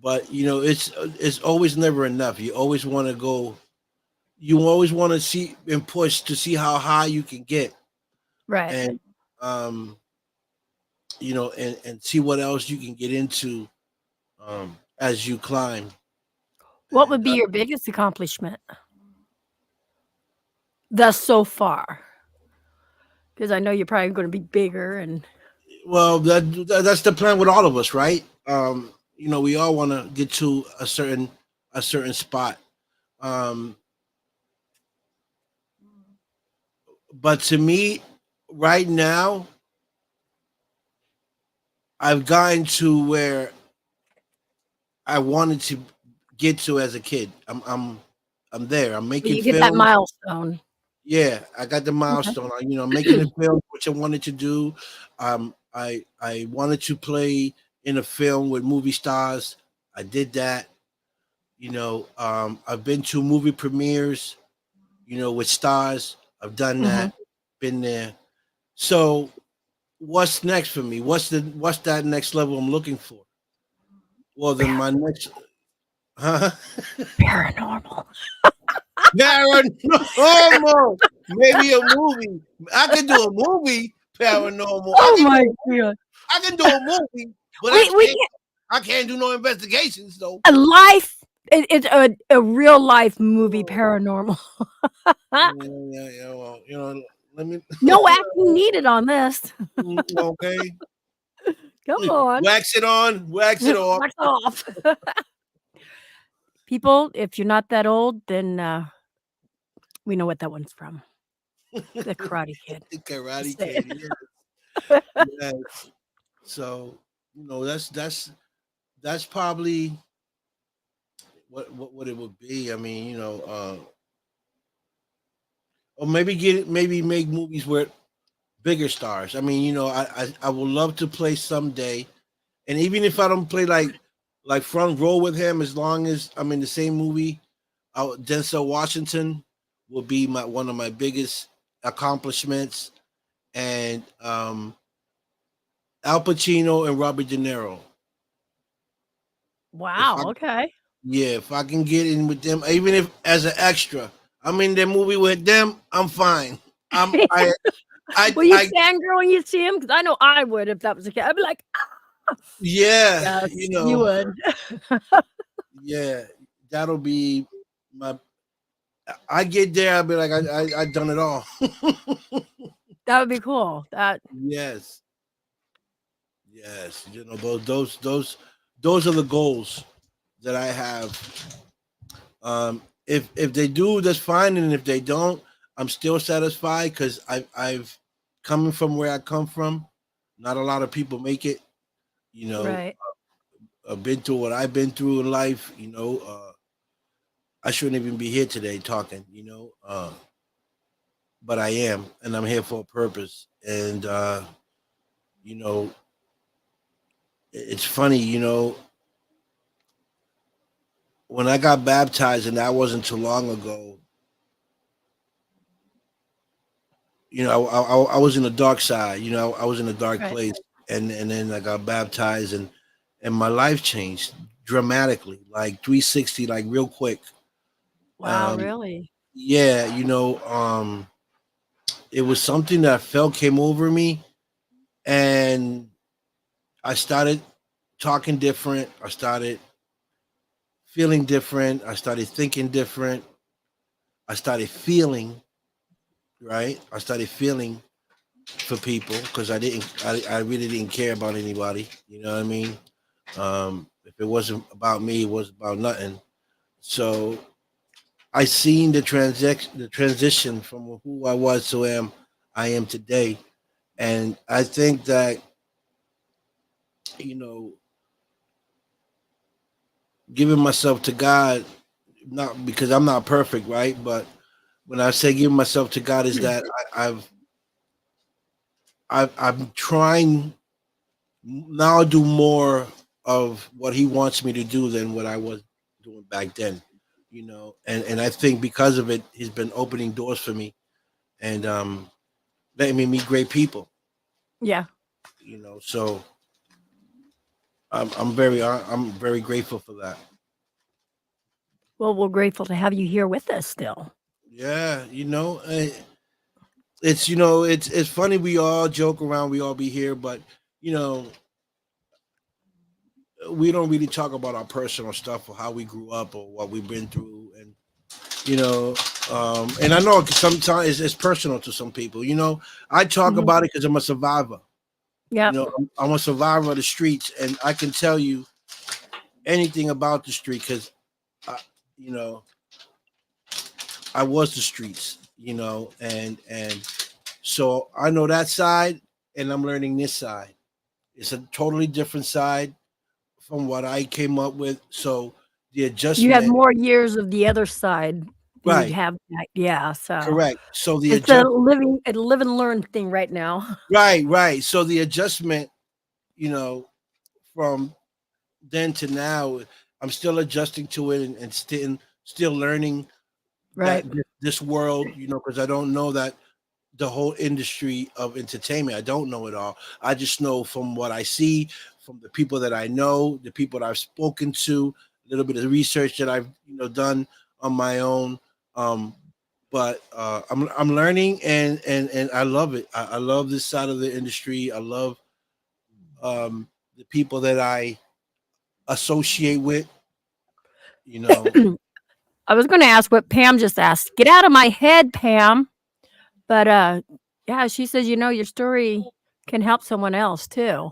but it's always never enough. You always want to go. You always want to see and push to see how high you can get,
Right.
and um, and see what else you can get into as you climb.
What would
And
be your biggest accomplishment thus so far? Because I know you're probably going to be bigger and
well, that's the plan with all of us, right? We all want to get to a certain spot. Um, but to me, right now, I've gotten to where I wanted to get to as a kid. I'm there. I'm making
you get that
films.
milestone.
Yeah, I got the
Okay.
milestone. I'm making a film, which I wanted to do. I wanted to play in a film with movie stars. I did that. I've been to movie premieres. With stars. I've done
Mhm.
that. Been there. So what's next for me? What's that next level I'm looking for? Well, then my next, huh?
Paranormal.
Paranormal. Maybe a movie. I can do a movie. Paranormal. I
Oh
can do.
my god.
I can do a movie, but I
We
can't. I can't do no investigations though.
a life it's a real life movie paranormal.
Yeah. Well, let me.
No acting needed on this.
Okay.
Come on.
Wax it on. Wax it off.
Wax off. People, if you're not that old, then, we know what that one's from. The Karate Kid.
The
Just
Karate
saying.
Kid. Yes. So that's probably what it would be. I mean, or maybe make movies with bigger stars. I mean, I would love to play someday, and even if I don't play like front row with him, as long as I'm in the same movie, Denzel Washington will be one of my biggest accomplishments, and Al Pacino and Robert De Niro. If I
Wow, okay.
Yeah, if I can get in with them, even if as an extra, I'm in the movie with them, I'm fine. I'm I
Will you
I
fangirl when you see him? Because I know I would if that was the case. I'd be like, "Ah."
yeah,
Yes, you would.
yeah, that'll be my. I get there, I'll be like, I done it all.
That would be cool. That
Yes, yes, those are the goals that I have. If they do, that's fine, and if they don't, I'm still satisfied because I've coming from where I come from. Not a lot of people make it. You know,
right.
I've been through what I've been through in life. I shouldn't even be here today talking. But I am, and I'm here for a purpose. And you know, it's funny, when I got baptized, and that wasn't too long ago. I was in the dark side. I was in a dark
Right.
place, and then I got baptized, and my life changed dramatically, like 360, like real quick.
Wow,
Um,
really?
yeah, it was something that felt came over me, and I started talking different. I started feeling different. I started thinking different. I started feeling right. I started feeling for people because I really didn't care about anybody. You know what I mean? If it wasn't about me, it was about nothing. So I seen the transition from who I was to I am today, and I think that you know giving myself to God, not because I'm not perfect, right? But when I say giving myself to God, is that I'm trying now do more of what He wants me to do than what I was doing back then, and I think because of it, He's been opening doors for me and letting me meet great people,
Yeah.
So I'm very grateful for that.
Well, we're grateful to have you here with us still.
Yeah, it's funny, we all joke around, we all be here, but you know we don't really talk about our personal stuff or how we grew up or what we've been through, and you know and I know sometimes it's personal to some people. I talk
Mhm.
about it because I'm a survivor.
Yep.
I'm a survivor of the streets, and I can tell you anything about the street because I, you know I was the streets, and so I know that side, and I'm learning this side. It's a totally different side from what I came up with. So the
You have
adjustment,
more years of the other side than you
right?
have that, yeah, so
Correct. So the
it's a
adjust,
live and learn thing right now.
right, right. So the adjustment, you know, from then to now, I'm still adjusting to it, and still learning
Right.
that this world, because I don't know that the whole industry of entertainment. I don't know it all. I just know from what I see, from the people that I know, the people that I've spoken to, a little bit of research that I've done on my own. Um, but I'm learning, and I love it. I love this side of the industry. I love the people that I associate with. You know,
I was gonna ask what Pam just asked. Get out of my head, Pam. But, yeah, she says, "Your story can help someone else too."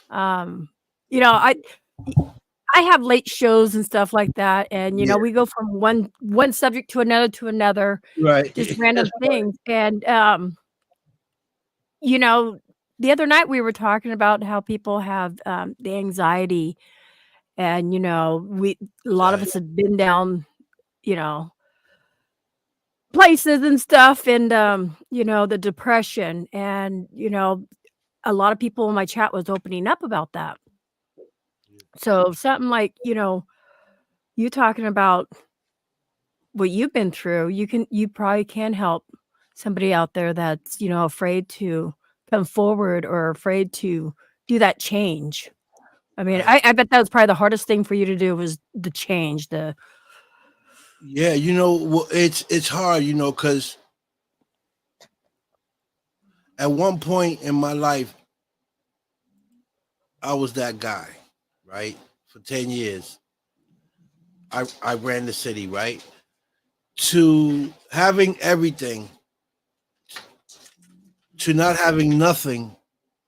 Um, you know, I y I have late shows and stuff like that, and,
yeah,
we go from one subject to another,
right.
just
That's
random
right.
things, and, you know, the other night we were talking about how people have, the anxiety and, we a lot of
Anxiety.
us have been down, you know, places and stuff and, the depression and, a lot of people in my chat was opening up about that. So something like, you talking about what you've been through, you probably can help somebody out there that's, afraid to come forward or afraid to do that change. I mean,
Right.
I bet that was probably the hardest thing for you to do was the change, the
Yeah, well, it's hard, because at one point in my life, I was that guy, right? For 10 years, I ran the city, right? To having everything, to not having nothing,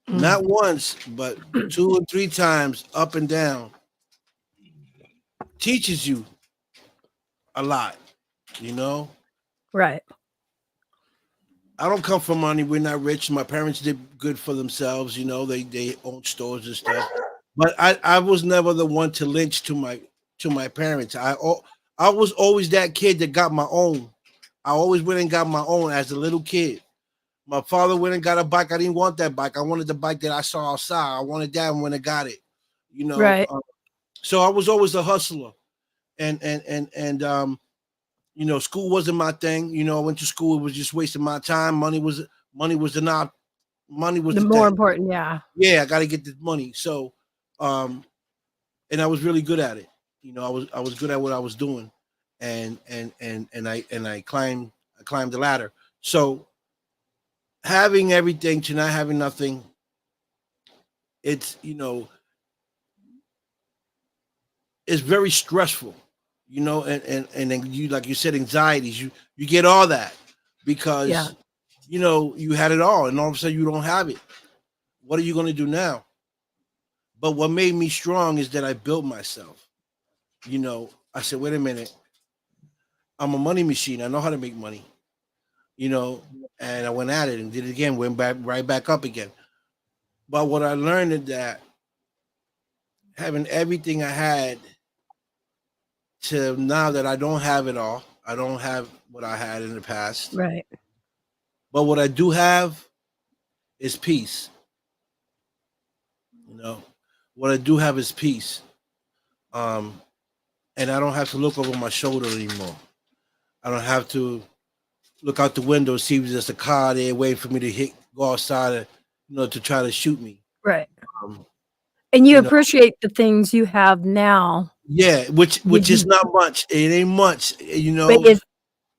Mm.
not once, but two or three times up and down, teaches you a lot, you know?
Right.
I don't come from money. We're not rich. My parents did good for themselves, they own stores and stuff. But I was never the one to lynch to my parents. I was always that kid that got my own. I always went and got my own as a little kid. My father went and got a bike. I didn't want that bike. I wanted the bike that I saw outside. I wanted that and when I got it.
Right.
So I was always a hustler, and school wasn't my thing. I went to school, it was just wasting my time. Money was the not money was
The
the
more
thing.
important, yeah.
Yeah, I got to get this money. So, and I was really good at it. I was good at what I was doing, and I climbed the ladder. So having everything to not having nothing, it's it's very stressful. And then you, like you said, anxieties. You get all that
Yeah.
because you had it all, and all of a sudden you don't have it. What are you going to do now? But what made me strong is that I built myself. I said, wait a minute, I'm a money machine. I know how to make money. You know, and I went at it and did it again. Went back right back up again. But what I learned is that having everything I had to now that I don't have it all, I don't have what I had in the past.
Right.
But what I do have is peace. You know, what I do have is peace. Um, and I don't have to look over my shoulder anymore. I don't have to look out the window, see if there's a car there waiting for me to go outside, to try to shoot me.
Right.
Um,
And you
you know,
appreciate the things you have now.
yeah, which
Did
is
you
not much. It ain't much,
but it's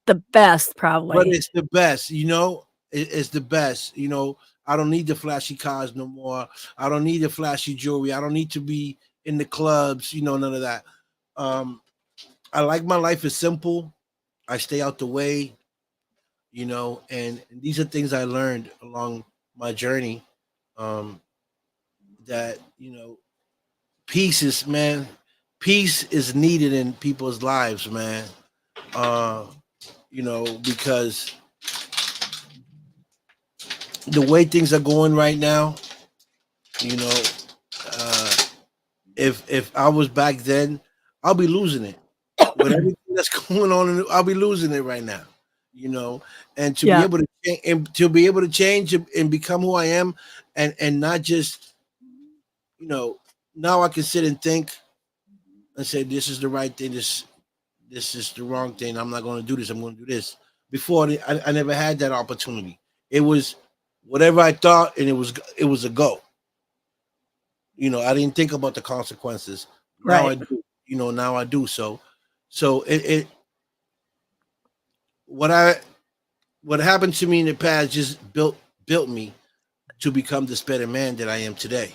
the best
but
probably.
it's the best. It's the best. I don't need the flashy cars no more. I don't need the flashy jewelry. I don't need to be in the clubs. None of that. I like my life is simple. I stay out the way. And these are things I learned along my journey. Um, that peace is man, peace is needed in people's lives, man. Uh, because the way things are going right now, you know, uh, if I was back then, I'll be losing it. With everything that's going on, I'll be losing it right now. You know, and to be
Yeah.
able to and to be able to change and become who I am, and not just now I can sit and think and say this is the right thing, this is the wrong thing. I'm not going to do this. I'm going to do this. Before I never had that opportunity. It was whatever I thought, and it was a go. I didn't think about the consequences. Now
Right.
I do. Now I do. So it what I what happened to me in the past just built me to become this better man that I am today.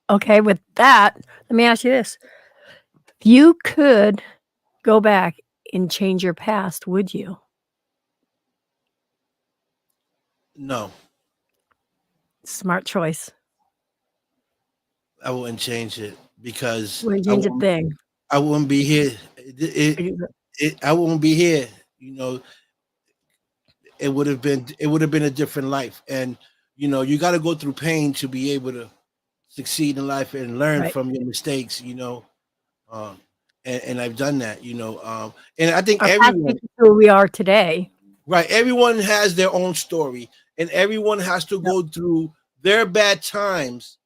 Okay, with that, let me ask you this. If you could go back and change your past, would you?
No,
Smart choice.
I wouldn't change it because
Wouldn't change a thing.
I wouldn't be here. I wouldn't be here. You know, it would have been a different life. And you got to go through pain to be able to succeed in life and learn
Right.
from your mistakes. Um, and I've done that. And I think
Our past
everyone,
makes us who we are today.
right? Everyone has their own story, and everyone has to
Yep.
go through their bad times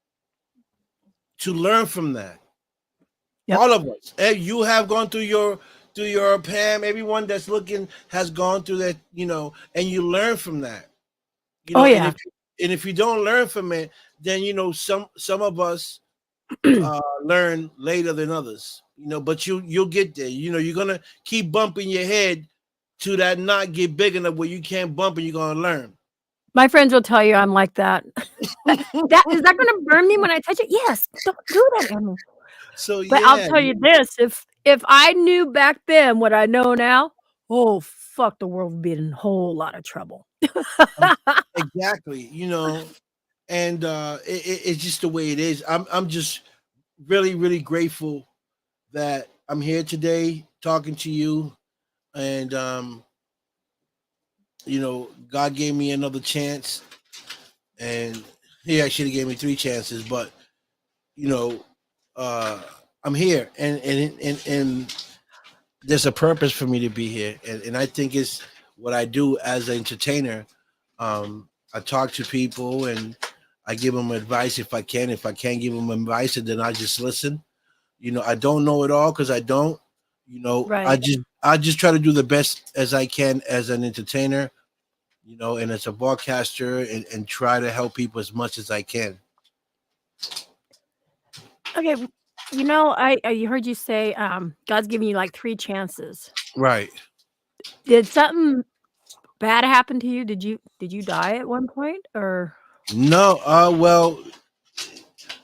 to learn from that.
Yep.
All of us. You have gone through your Pam. Everyone that's looking has gone through that. And you learn from that.
Oh
And
yeah.
if you don't learn from it, then some of us learn later than others. But you'll get there. You're gonna keep bumping your head to that knot get big enough where you can't bump and you're gonna learn.
My friends will tell you I'm like that. That is that gonna burn me when I touch it? Yes. Don't do that, Emily.
So
But I'll
yeah,
tell you this, if I knew back then what I know now, oh fuck, the world would be in a whole lot of trouble.
exactly. And it's just the way it is. I'm just really really grateful that I'm here today talking to you, and God gave me another chance, and He actually gave me three chances, but you know, uh, I'm here, and there's a purpose for me to be here, and I think it's what I do as an entertainer. I talk to people, and I give them advice if I can. If I can't give them advice, and then I just listen. I don't know it all because I don't.
Right.
I just try to do the best as I can as an entertainer, and as a broadcaster, and try to help people as much as I can.
Okay. I heard you say God's giving you like 3 chances.
Right.
Did something bad happen to you? Did you die at one point or
No, well,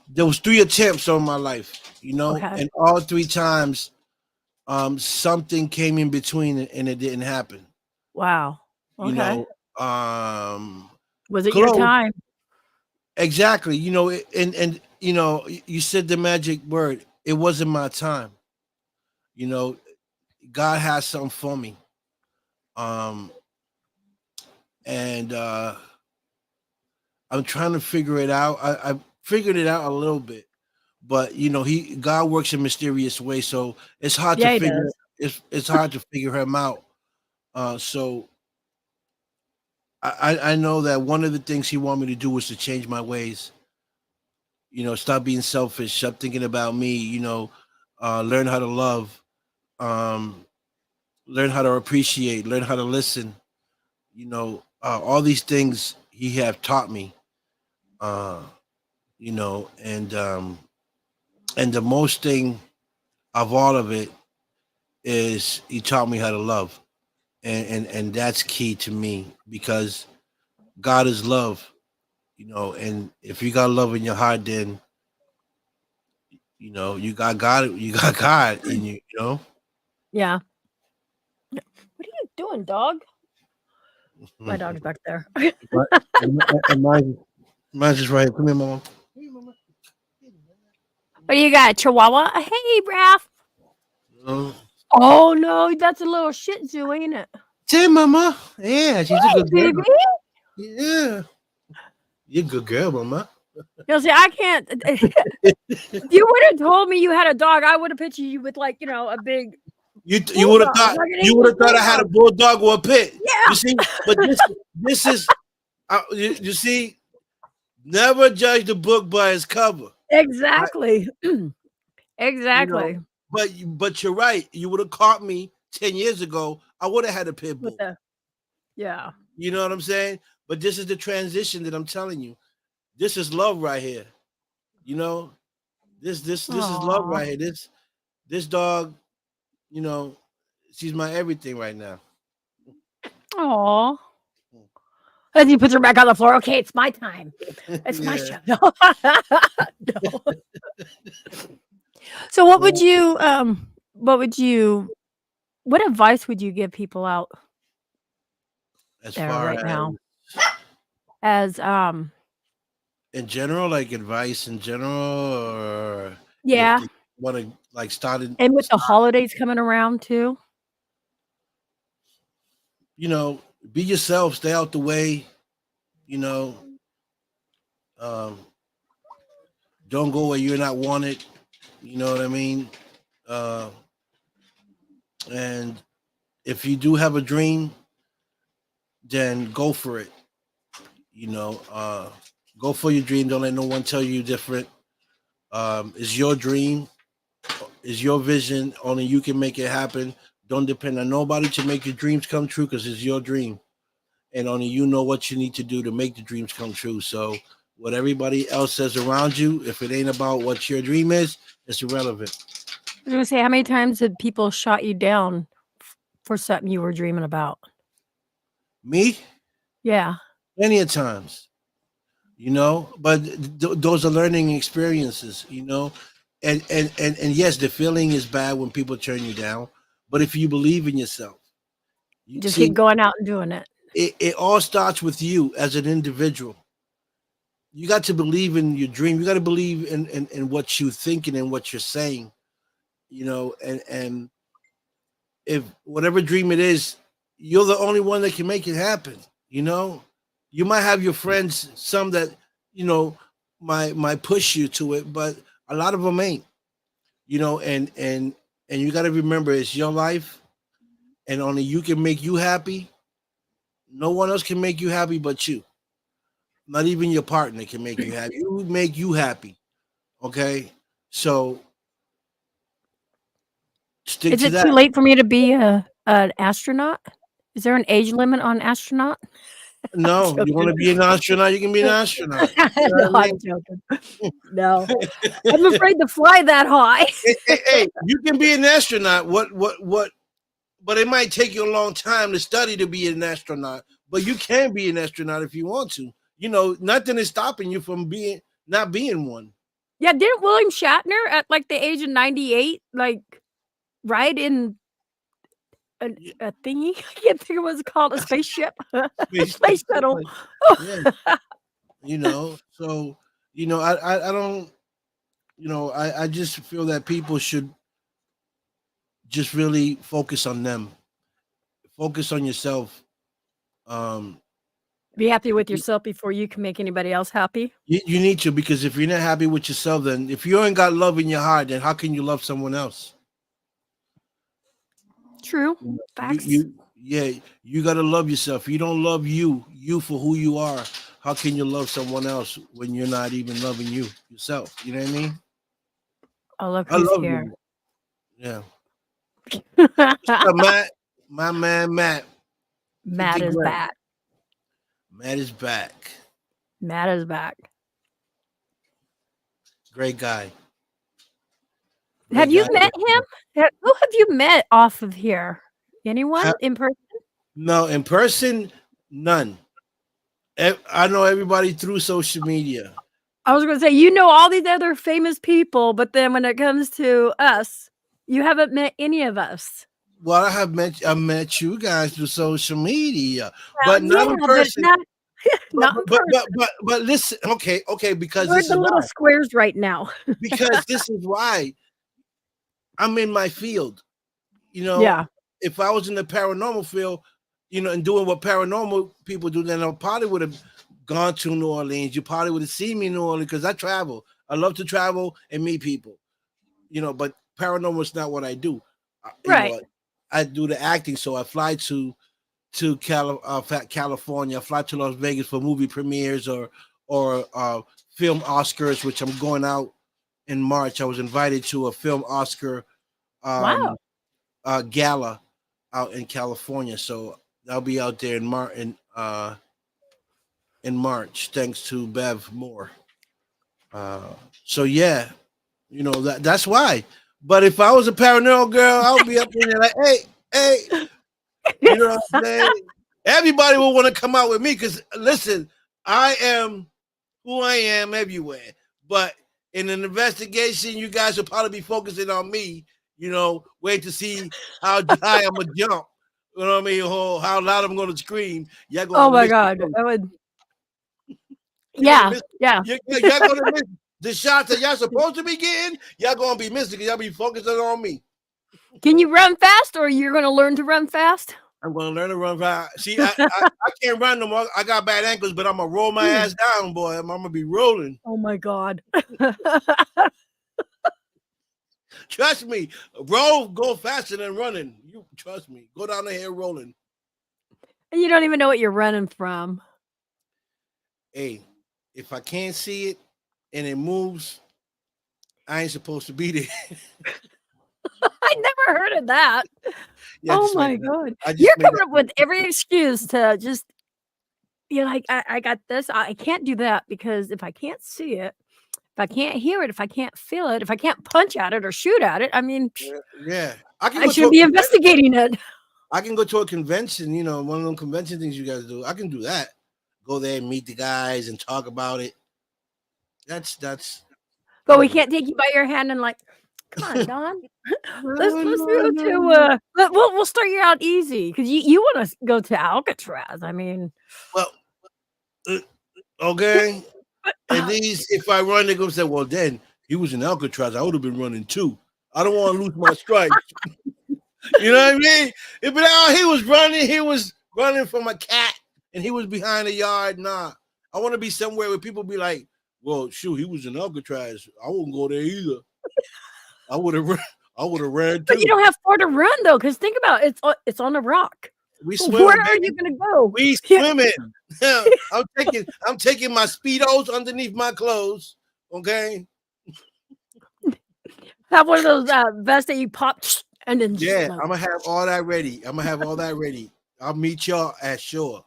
there was 3 attempts on my life,
okay?
and all 3 times, something came in between and it didn't happen.
Wow.
You
Okay.
know, um,
Was it your
close.
time?
Exactly. And you said the magic word. It wasn't my time. You know, God has something for me. Um, and I'm trying to figure it out. I figured it out a little bit, but God works in mysterious ways, so it's hard to
Yeah, he
figure.
does.
It's hard to figure him out. So I know that one of the things He wanted me to do was to change my ways. Stop being selfish, stop thinking about me. Learn how to love, um, learn how to appreciate, learn how to listen. All these things He have taught me. Uh, and the most thing of all of it is He taught me how to love, and that's key to me because God is love. And if you got love in your heart, then you got God. You got God in you.
Yeah. What are you doing, dog? My dog's back there.
But- and mine's just right here. Come here, mama.
What do you got? Chihuahua? Hey, Raph.
Uh,
Oh no, that's a little Shih Tzu, ain't it?
Say, mama. Yeah, she's a
Hey,
good
baby.
girl. Yeah, you're a good girl, mama.
See, I can't. If you would have told me you had a dog, I would have pictured you with like a big
You would have
bulldog,
thought
like an English
I had a
bulldog.
bulldog or a pit.
Yeah,
You see, but this is you see, never judge the book by its cover. Right?
exactly.
You know,
Exactly.
but you're right. You would have caught me 10 years ago. I would have had a pit
With
bull.
the yeah.
You know what I'm saying? But this is the transition that I'm telling you. This is love right here. You know, this is love
Aw.
right here. This dog, you know, she's my everything right now.
Aw. As he puts her back on the floor. Okay, it's my time. It's my
Yeah.
show. No. No. So what advice would you give people out
As
there
far
right
as
now as
in general, like advice in general, or if
yeah,
they want to like
and with the holidays coming around too?
be yourself, stay out the way, you know, um, don't go where you're not wanted. You know what I mean? Uh, and if you do have a dream, then go for it. You know, go for your dream. Don't let no one tell you different. It's your dream, it's your vision. Only you can make it happen. Don't depend on nobody to make your dreams come true because it's your dream. And only you know what you need to do to make the dreams come true. So what everybody else says around you, if it ain't about what your dream is, it's irrelevant.
I was gonna say, how many times did people shot you down for something you were dreaming about?
Me,
Yeah.
plenty of times, but those are learning experiences, and yes, the feeling is bad when people turn you down, but if you believe in yourself, you
Just
see,
keep going out and doing it.
it all starts with you as an individual. You got to believe in your dream. You got to believe in what you're thinking and what you're saying, and if whatever dream it is, you're the only one that can make it happen. You know, you might have your friends, some that you know might push you to it, but a lot of them ain't. And you got to remember it's your life, and only you can make you happy. No one else can make you happy but you. Not even your partner can make you happy. Who would make you happy? Okay, so stick
Is
to
it
that.
too late for me to be an astronaut? Is there an age limit on astronaut? I'm
No, you want
joking.
to be an astronaut, you can be an astronaut. You know
No,
what I
I'm joking. No, I'm afraid to fly that high.
Hey, you can be an astronaut. What? But it might take you a long time to study to be an astronaut. But you can be an astronaut if you want to. You know, nothing is stopping you from not being one.
Yeah, didn't William Shatner at like the age of 98 like ride in
Yeah,
a thingy? I can't think of what it's called, a spaceship, a
space
space
station,
shuttle.
like, yeah, so I don't, I just feel that people should just really focus on them, focus on yourself. Um,
Be happy with yourself before you can make anybody else happy.
you need to, because if you're not happy with yourself, then if you ain't got love in your heart, then how can you love someone else?
True.
You
Facts.
you yeah, you gotta love yourself. You don't love you for who you are. How can you love someone else when you're not even loving you yourself? You know what I mean?
Oh, look
I
who's
love
here.
you. Yeah. Matt, my man Matt.
Matt
50
is
grand.
back.
Matt is back.
Matt is back.
Great guy.
Have
Great
you
guy.
met him? Who have you met off of here? Anyone in person?
No, in person, none. I know everybody through social media.
I was gonna say, you know all these other famous people, but then when it comes to us, you haven't met any of us.
Well, I met you guys through social media,
Well,
but not
yeah,
in
but
person.
not not in person.
But listen, okay, because
We're
this
the
is
little
why.
squares right now.
Because this is why I'm in my field. You know,
Yeah.
if I was in the paranormal field, and doing what paranormal people do, then I probably would have gone to New Orleans. You probably would have seen me in New Orleans because I travel. I love to travel and meet people. But paranormal is not what I do.
Right.
I do the acting, so I fly to California. I fly to Las Vegas for movie premieres or film Oscars, which I'm going out in March. I was invited to a film Oscar
Wow.
gala out in California, so I'll be out there in March, thanks to Bev Moore. So yeah, that's why. But if I was a paranormal girl, I would be up in there like, hey, you know what I'm saying? Everybody will want to come out with me because listen, I am who I am everywhere. But in an investigation, you guys will probably be focusing on me. Wait to see how high I'm gonna jump. You know what I mean? How loud I'm gonna scream. Y'all
Oh
gonna
my
miss the
god.
show.
That would
You're gonna
Yeah.
miss.
Yeah.
Y'all gonna miss the shots that y'all supposed to be getting. Y'all gonna be missing because y'all be focusing on me.
Can you run fast or you're gonna learn to run fast?
I'm gonna learn to run fast. See, I can't run no more. I got bad ankles, but I'm gonna roll my ass down, boy. I'm gonna be rolling.
Oh my god.
Trust me, roll go faster than running. You trust me. Go down the hill rolling.
And you don't even know what you're running from.
Hey, if I can't see it and it moves, I ain't supposed to be there.
I never heard of that.
Yeah, I
Oh
just made
my
that up.
god.
I just
You're
made
coming
that
up
up.
with every excuse to just you're like, I got this. I can't do that because if I can't see it, if I can't hear it, if I can't feel it, if I can't punch at it or shoot at it, I mean,
Yeah, I can
I
go to
should
a
be
convention.
investigating it.
I can go to a convention. One of them convention things you guys do. I can do that. Go there and meet the guys and talk about it. That's I
But we
can do
can't take you by your hand and like, come on, Don. Let's
that.
go to we'll start you out easy because you want to go to Alcatraz. I mean,
Well, uh, okay. At least if I run, they're gonna say, "Well, then he was in Alcatraz. I would have been running too. I don't want to lose my stripes." You know what I mean? If he was running from a cat, and he was behind a yard. Nah, I want to be somewhere where people be like, "Well, shoot, he was in Alcatraz. I wouldn't go there either. I would have, I would have ran
but you
too."
don't have far to run though, because think about it, it's on a rock.
We
Where
swimming,
are
baby.
you gonna go?
We
Yeah.
swimming. I'm taking my Speedos underneath my clothes. Okay.
Have one of those vests that you pop and then just
Yeah,
like.
I'm gonna have all that ready. I'll meet y'all at shore.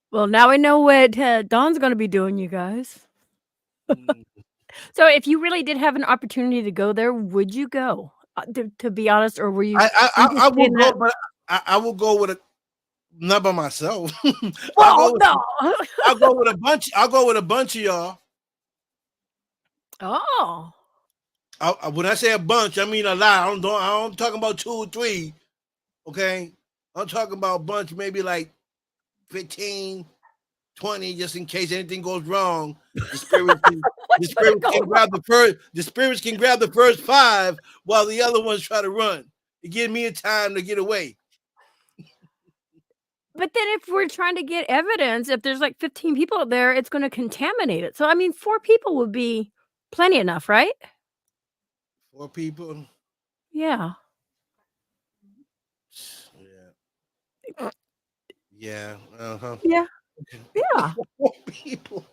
Well, now we know what Dawn's gonna be doing, you guys.
Mm.
So, if you really did have an opportunity to go there, would you go? To be honest, or were you?
I
Just
will
saying
go,
that?
but I will go with a not by myself.
Well, no.
I'll go with a bunch. I'll go with a bunch of y'all.
Oh.
When I say a bunch, I mean a lot. I'm talking about 2 or 3. Okay, I'm talking about a bunch, maybe like 15, 20, just in case anything goes wrong. The spirits can,
What's gonna go wrong?
the spirits can grab the first 5 while the other ones try to run. It gives me a time to get away.
But then if we're trying to get evidence, if there's like 15 people there, it's gonna contaminate it. So, I mean, 4 people would be plenty enough, right?
4 people.
Yeah.
Yeah. Yeah.
Yeah. Yeah.
4 people.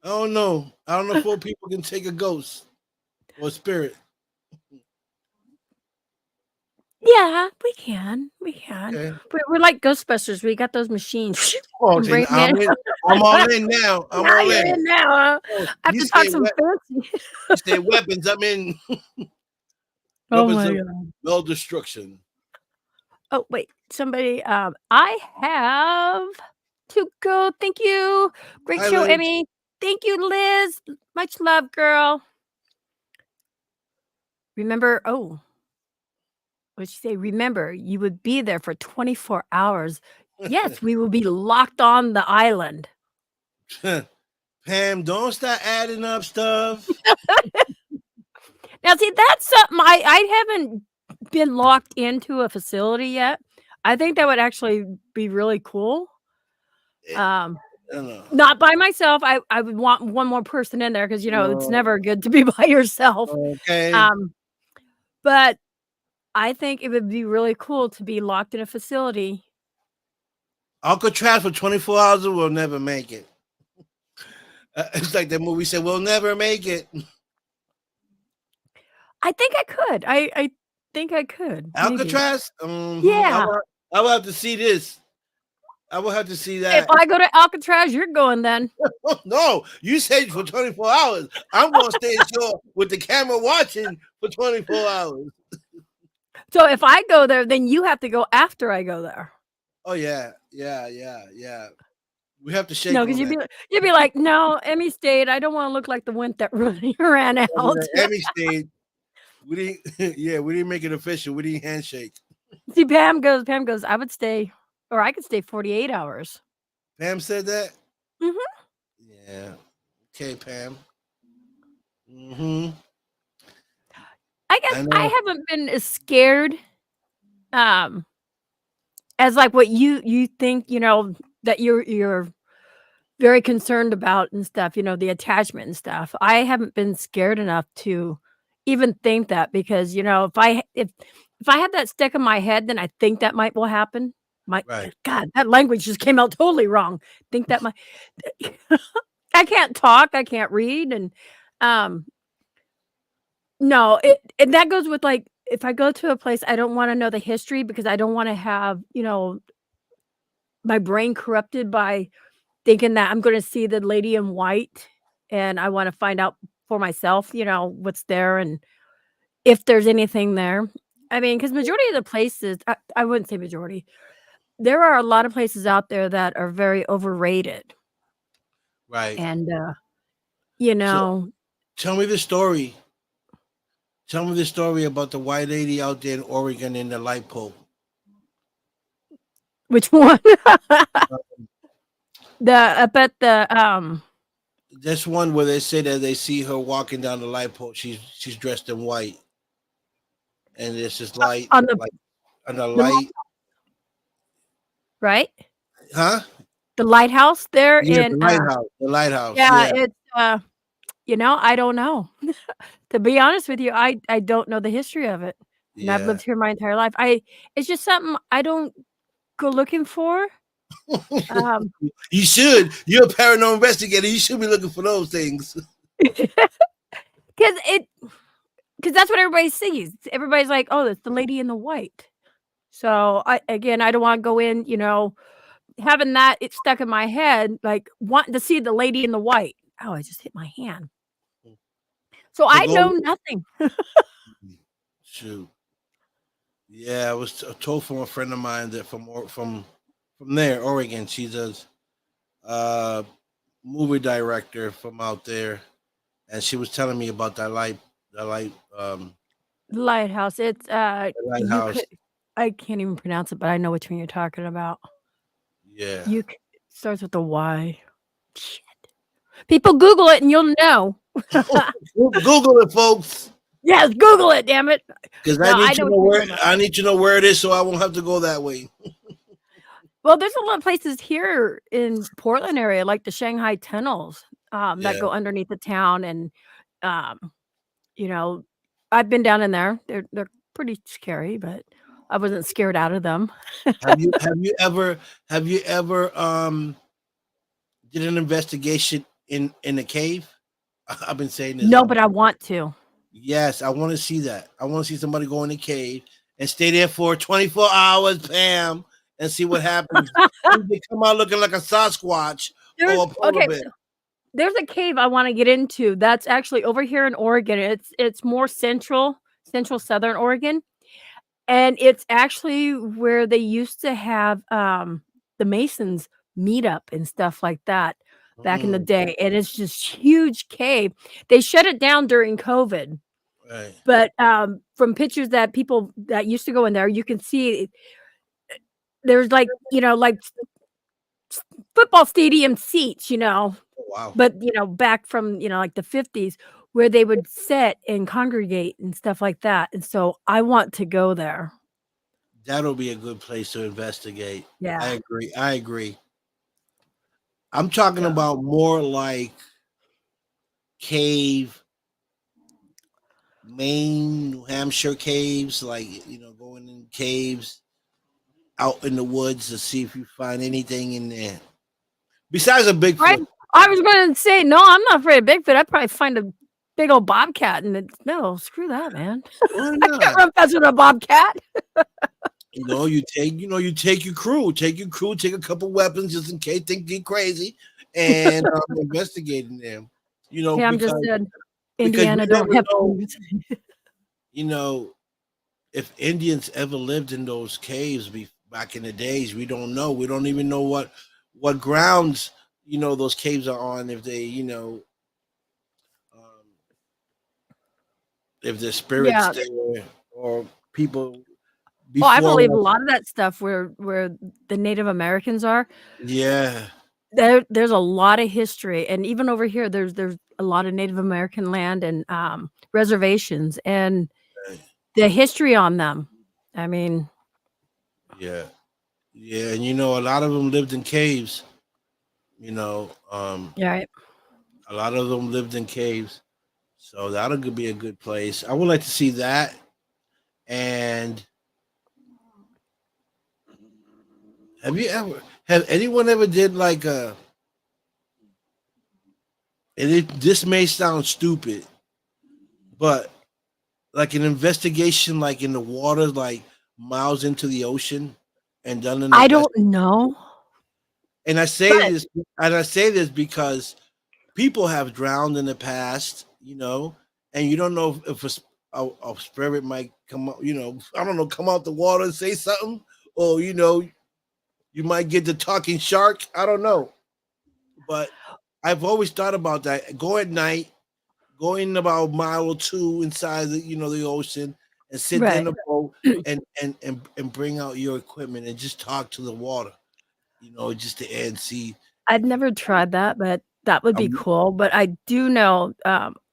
I don't know. I don't know if 4 people can take a ghost or a spirit.
Yeah, we can. We can.
Okay.
We're like Ghostbusters. We got those machines.
Oh,
Can bring
I'm
them in.
in. I'm all in now. I'm
Now
all
you're
in.
in now, huh?
Oh,
I have
you
to talk
say
some fancy.
You say weapons. I'm in.
Oh
Weapons
my
of
god.
no destruction.
Oh, wait. Somebody, I have to go. Thank you. Great
Hi,
show,
Liz.
Emmy. Thank you, Liz. Much love, girl. Remember, what'd she say? Remember, you would be there for 24 hours. Yes, we will be locked on the island.
Pam, don't start adding up stuff.
Now, see, that's something I haven't been locked into a facility yet. I think that would actually be really cool.
I don't know.
Not by myself. I would want one more person in there because it's never good to be by yourself.
Okay.
But I think it would be really cool to be locked in a facility.
Alcatraz for 24 hours and we'll never make it. It's like that movie said, we'll never make it.
I think I could. I think I could. Maybe.
Alcatraz? Mm-hmm.
Yeah.
I will have to see this. I will have to see that.
If I go to Alcatraz, you're going then.
No, you said for 24 hours. I'm going to stay ashore with the camera watching for 24 hours.
So if I go there, then you have to go after I go there.
Oh, yeah. We have to shake.
No, because you'd be like, no, Emmy stayed. I don't want to look like the wimp that ran out.
Emmy stayed. We didn't. Yeah, we didn't make it official. We didn't handshake.
See, Pam goes. I would stay, or I could stay 48 hours.
Pam said that.
Mm-hmm.
Yeah. Okay, Pam. Mm-hmm.
I guess I haven't been as scared, as like what you think. That you're very concerned about and stuff. The attachment and stuff. I haven't been scared enough to even think that because if I have that stuck in my head, then I think that will happen.
Right.
God, that language just came out totally wrong. Think that I can't talk, I can't read, and no, and that goes with like if I go to a place, I don't want to know the history because I don't want to have my brain corrupted by thinking that I'm going to see the lady in white, and I want to find out for myself, what's there and if there's anything there. I mean, because majority of the places, I wouldn't say majority. There are a lot of places out there that are very overrated.
Right.
And,
So, tell me the story. Tell me the story about the white lady out there in Oregon in the light pole.
Which one? Up at the
This one where they say that they see her walking down the light pole. She's dressed in white, and there's this light
on the
light,
right?
Huh?
The lighthouse there in
the lighthouse.
Yeah, it's I don't know. To be honest with you, I don't know the history of it. And I've lived here my entire life. It's just something I don't go looking for. Um,
You should. You're a paranormal investigator. You should be looking for those things.
because that's what everybody sees. Everybody's like, "Oh, it's the lady in the white." So I don't want to go in, having that it stuck in my head, like wanting to see the lady in the white. Oh, I just hit my hand. So
So
I
go.
know nothing.
Shoot. Yeah, I was told from a friend of mine that from there, Oregon. She's a uh, movie director from out there, and she was telling me about that light,
Lighthouse. It's
that
you could
lighthouse.
I can't even pronounce it, but I know which one you're talking about.
Yeah.
Starts with a Y. Shit. People Google it and you'll know.
Google it, folks,
Yes, Google it, damn it.
because
No, I know what you're talking about.
I need to know where it is, so I won't have to go that way.
Well, there's a lot of places here in Portland area, like the Shanghai tunnels, that
Yeah.
go underneath the town, and um, you know, I've been down in there. They're pretty scary, but I wasn't scared out of them.
Have you ever did an investigation in a cave? I've been saying this.
No, but I want to.
Yes, I want to see that. I want to see somebody go in the cave and stay there for 24 hours, Pam, and see what happens. They come out looking like a Sasquatch or a polar bear.
There's a cave I want to get into. That's actually over here in Oregon. It's more central southern Oregon, and it's actually where they used to have the Masons meet up and stuff like that back in the
Mm,
day. And it's just huge cave. They shut it down during COVID.
right.
But from pictures that people that used to go in there, you can see there's like, like football stadium seats,
Oh, wow.
but back from, like the 50s where they would sit and congregate and stuff like that. And so I want to go there.
That'll be a good place to investigate.
Yeah.
I agree. I agree. I'm talking
Yeah.
about more like cave, Maine, New Hampshire caves, like going in caves out in the woods to see if you find anything in there. Besides a
Right?
Bigfoot.
I was going to say, no, I'm not afraid of Bigfoot. I'd probably find a big old bobcat no, screw that, man.
Why
I can't
not?
run faster than a bobcat.
You take your crew, take a couple weapons just in case things get crazy, and investigating them.
Pam just said,
Because
Indiana
you
don't
never
have
know,
caves.
if Indians ever lived in those caves back in the days. We don't know. We don't even know what grounds those caves are on. If they um, if there's spirits
Yeah.
there or people
Oh, I
before
believe a
us.
lot of that stuff where the Native Americans are.
Yeah.
There's a lot of history, and even over here, there's a lot of Native American land and reservations, and the history on them. I mean,
Yeah. Yeah, and a lot of them lived in caves.
yeah,
A lot of them lived in caves, so that'll be a good place. I would like to see that. And have anyone ever did like this may sound stupid, but like an investigation, like in the water, like miles into the ocean, and done an
I
invest.
don't know,
And
but
I say this because people have drowned in the past, and you don't know if a spirit might come out, I don't know, come out the water and say something, or you might get the talking shark. I don't know, but I've always thought about that. Go at night, going about a mile or two inside the ocean, and sit there in
right.
the boat and bring out your equipment and just talk to the water, just to and see.
I'd never tried that, but that would be
Um,
cool. But I do know,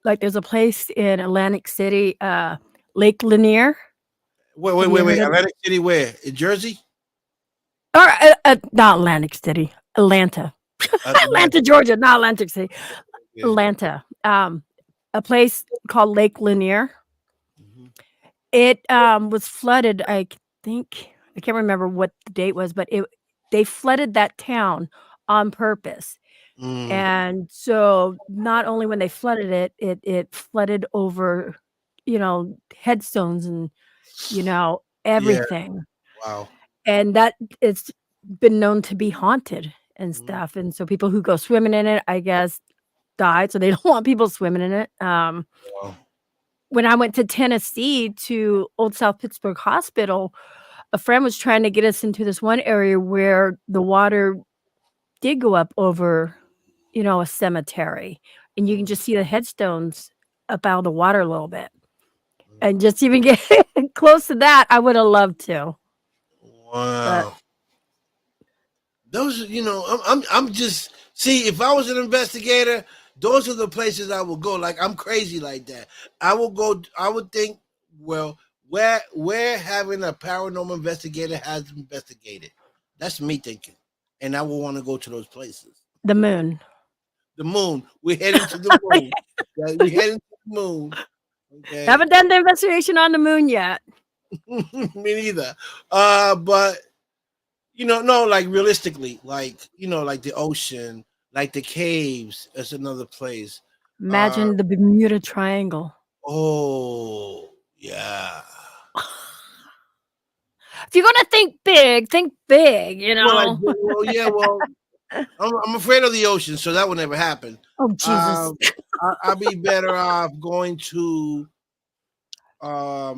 like, there's a place in Atlantic City, Lake Lanier. Have you
wait.
heard of it?
Atlantic City, where in Jersey?
Or not Atlantic City, Atlanta, Atlanta,
Atlantic.
Georgia, not Atlantic City,
Yeah.
Atlanta. A place called Lake Lanier.
Mhm.
It was flooded, I think, I can't remember what the date was, but they flooded that town on purpose. And so not only when they flooded it, it flooded over, headstones and,
Yeah.
everything.
Wow.
And that it's been known to be haunted and
Mm.
stuff. And so people who go swimming in it, I guess, died. So they don't want people swimming in it.
Wow.
When I went to Tennessee to Old South Pittsburgh Hospital, a friend was trying to get us into this one area where the water did go up over, a cemetery, and you can just see the headstones up out of the water a little bit. And just even get close to that, I would have loved to. But
Wow. Those, I'm just see. If I was an investigator, those are the places I would go. Like I'm crazy like that. I will go. I would think, well, where having a paranormal investigator has investigated. That's me thinking, and I will want to go to those places.
the moon.
The moon. We're heading to the moon. Right? We're heading to the moon. Okay.
Haven't done the investigation on the moon yet.
Me neither. But no, like realistically, like like the ocean, like the caves is another place.
Imagine the Bermuda Triangle.
Oh yeah.
If you're gonna think big,
Well, yeah, well, I'm afraid of the ocean, so that would never happen.
Oh, Jesus.
I'd be better off going to where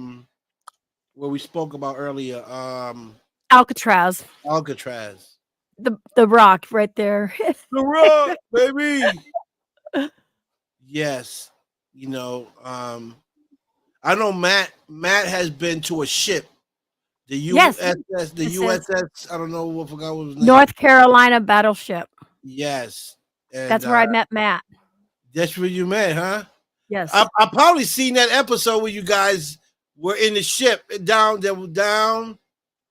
we spoke about earlier,
Alcatraz.
Alcatraz.
The rock right there.
The rock, baby. Yes. I know Matt has been to a ship. The
Yes.
USS, the
Yes, yes.
USS, I don't know, I forgot what was name.
North Carolina battleship.
Yes. And
That's where I met Matt.
that's where you met, huh?
Yes.
I probably seen that episode where you guys were in the ship down.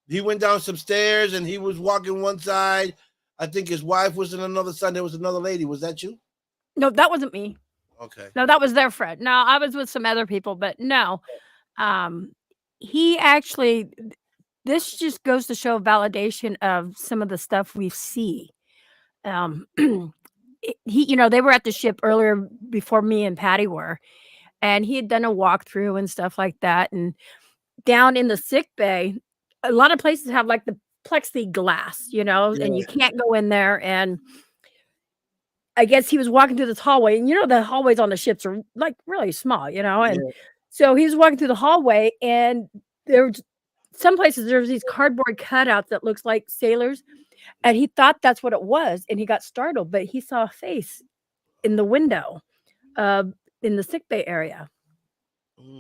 He went down some stairs and he was walking one side. I think his wife was in another side. There was another lady. Was that you?
No, that wasn't me.
Okay.
No, that was their friend. No, I was with some other people, but no. He actually, this just goes to show validation of some of the stuff we see. They were at the ship earlier before me and Patty were, and he had done a walkthrough and stuff like that. And down in the sick bay, a lot of places have like the plexiglass, and you can't go in there. And I guess he was walking through this hallway, and the hallways on the ships are like really small, and so he was walking through the hallway, and there's some places there's these cardboard cutouts that looks like sailors, and he thought that's what it was, and he got startled, but he saw a face in the window in the sick bay area.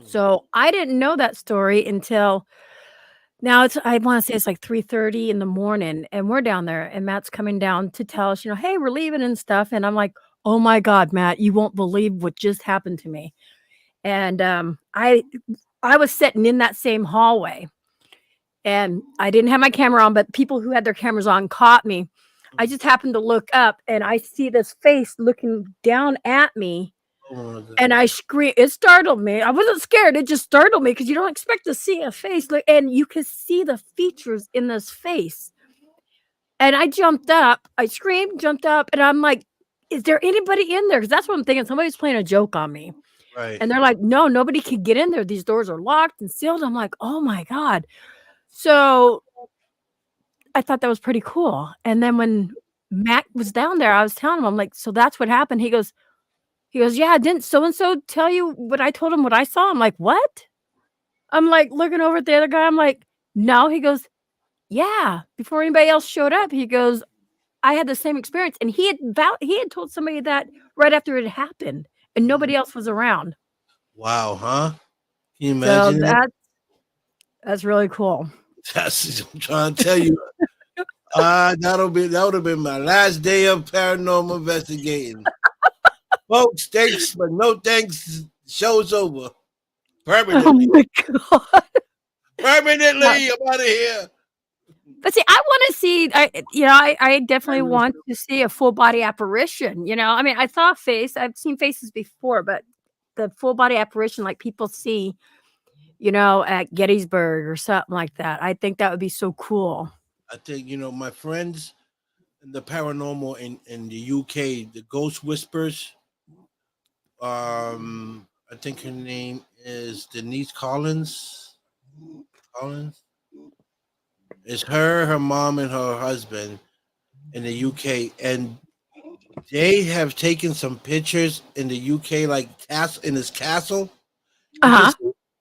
So I didn't know that story until now. I want to say it's like 3:30 in the morning, and we're down there, and Matt's coming down to tell us, hey, we're leaving and stuff. And I'm like, oh my God, Matt, you won't believe what just happened to me. And I was sitting in that same hallway, and I didn't have my camera on, but people who had their cameras on caught me. I just happened to look up, and I see this face looking down at me. And I screamed. It startled me. I wasn't scared. It just startled me because you don't expect to see a face. And you could see the features in this face. And I jumped up. I screamed, jumped up, and I'm like, is there anybody in there? Because that's what I'm thinking. Somebody's playing a joke on me.
Right.
And they're like, no, nobody can get in there. These doors are locked and sealed. I'm like, oh my God. So I thought that was pretty cool. And then when Matt was down there, I was telling him, I'm like, so that's what happened. He goes, yeah, didn't so-and-so tell you what I told him what I saw? I'm like, what? I'm like looking over at the other guy. I'm like, no. He goes, yeah. Before anybody else showed up, he goes, I had the same experience. And he had told somebody that right after it happened, and nobody else was around.
Wow, huh? Can you imagine
that? That's really cool.
That's I'm trying to tell you. That would have been my last day of paranormal investigating. Folks, thanks, but no thanks. Show's over. Permanently.
Oh my God.
Permanently, I'm out of here.
But see, I want to see. I definitely want to see a full body apparition. I mean, I saw a face. I've seen faces before, but the full body apparition, like people see, at Gettysburg or something like that. I think that would be so cool.
I think my friends in the paranormal in the UK, the Ghost Whispers. I think her name is Denise Collins. Collins. It's her mom, and her husband in the UK, and they have taken some pictures in the UK, like in this castle. You can
Uh-huh.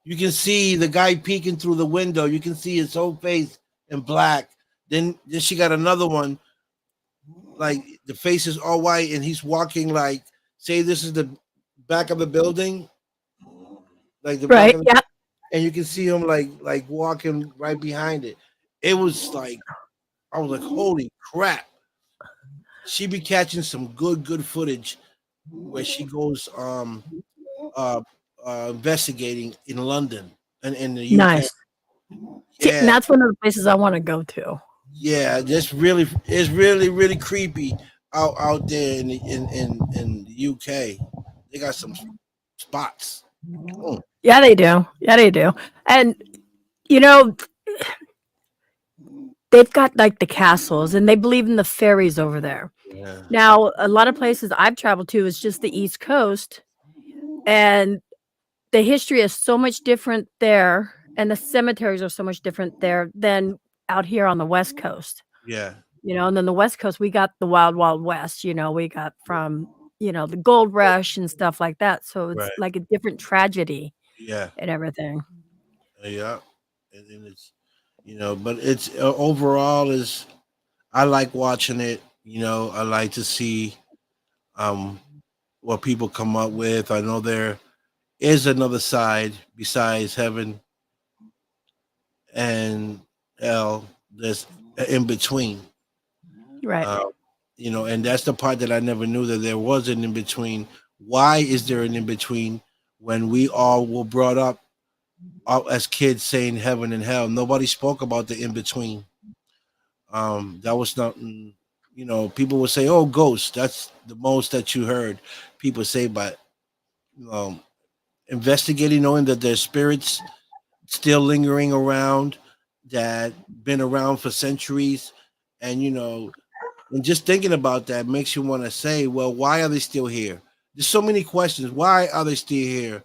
you can see the guy peeking through the window. You can see his whole face in black. Then she got another one, like the face is all white, and he's walking like, say this is the back of the building, like the back
Right.
of the,
Yeah.
and you can see him like walking right behind it. It was like, I was like, holy crap! She be catching some good footage where she goes uh investigating in London and in the UK.
Nice. See, and
Yeah,
that's one of the places I want to go to.
yeah, just really, it's really creepy out there in the UK. They got some spots. Mm,
Yeah, they do. Yeah, they do. And you know, they've got like the castles and they believe in the fairies over there.
yeah,
Now, a lot of places I've traveled to is just the East Coast, and the history is so much different there, and the cemeteries are so much different there than out here on the West Coast.
yeah,
And then the West Coast, we got the wild, wild West, we got from, the gold rush and stuff like that. So it's
right,
like a different tragedy
yeah,
and everything.
yeah, and it's but it's overall is, I like watching it. I like to see um what people come up with. I know there is another side besides heaven and hell. There's in between.
Right.
Uh, and that's the part that I never knew, that there was an in between. Why is there an in between when we all were brought up as kids saying heaven and hell? Nobody spoke about the in between. That was nothing. People would say, "Oh, ghosts." That's the most that you heard people say, but um, investigating, knowing that there's spirits still lingering around, that been around for centuries, and and just thinking about that makes you want to say, well, why are they still here? There's so many questions. Why are they still here?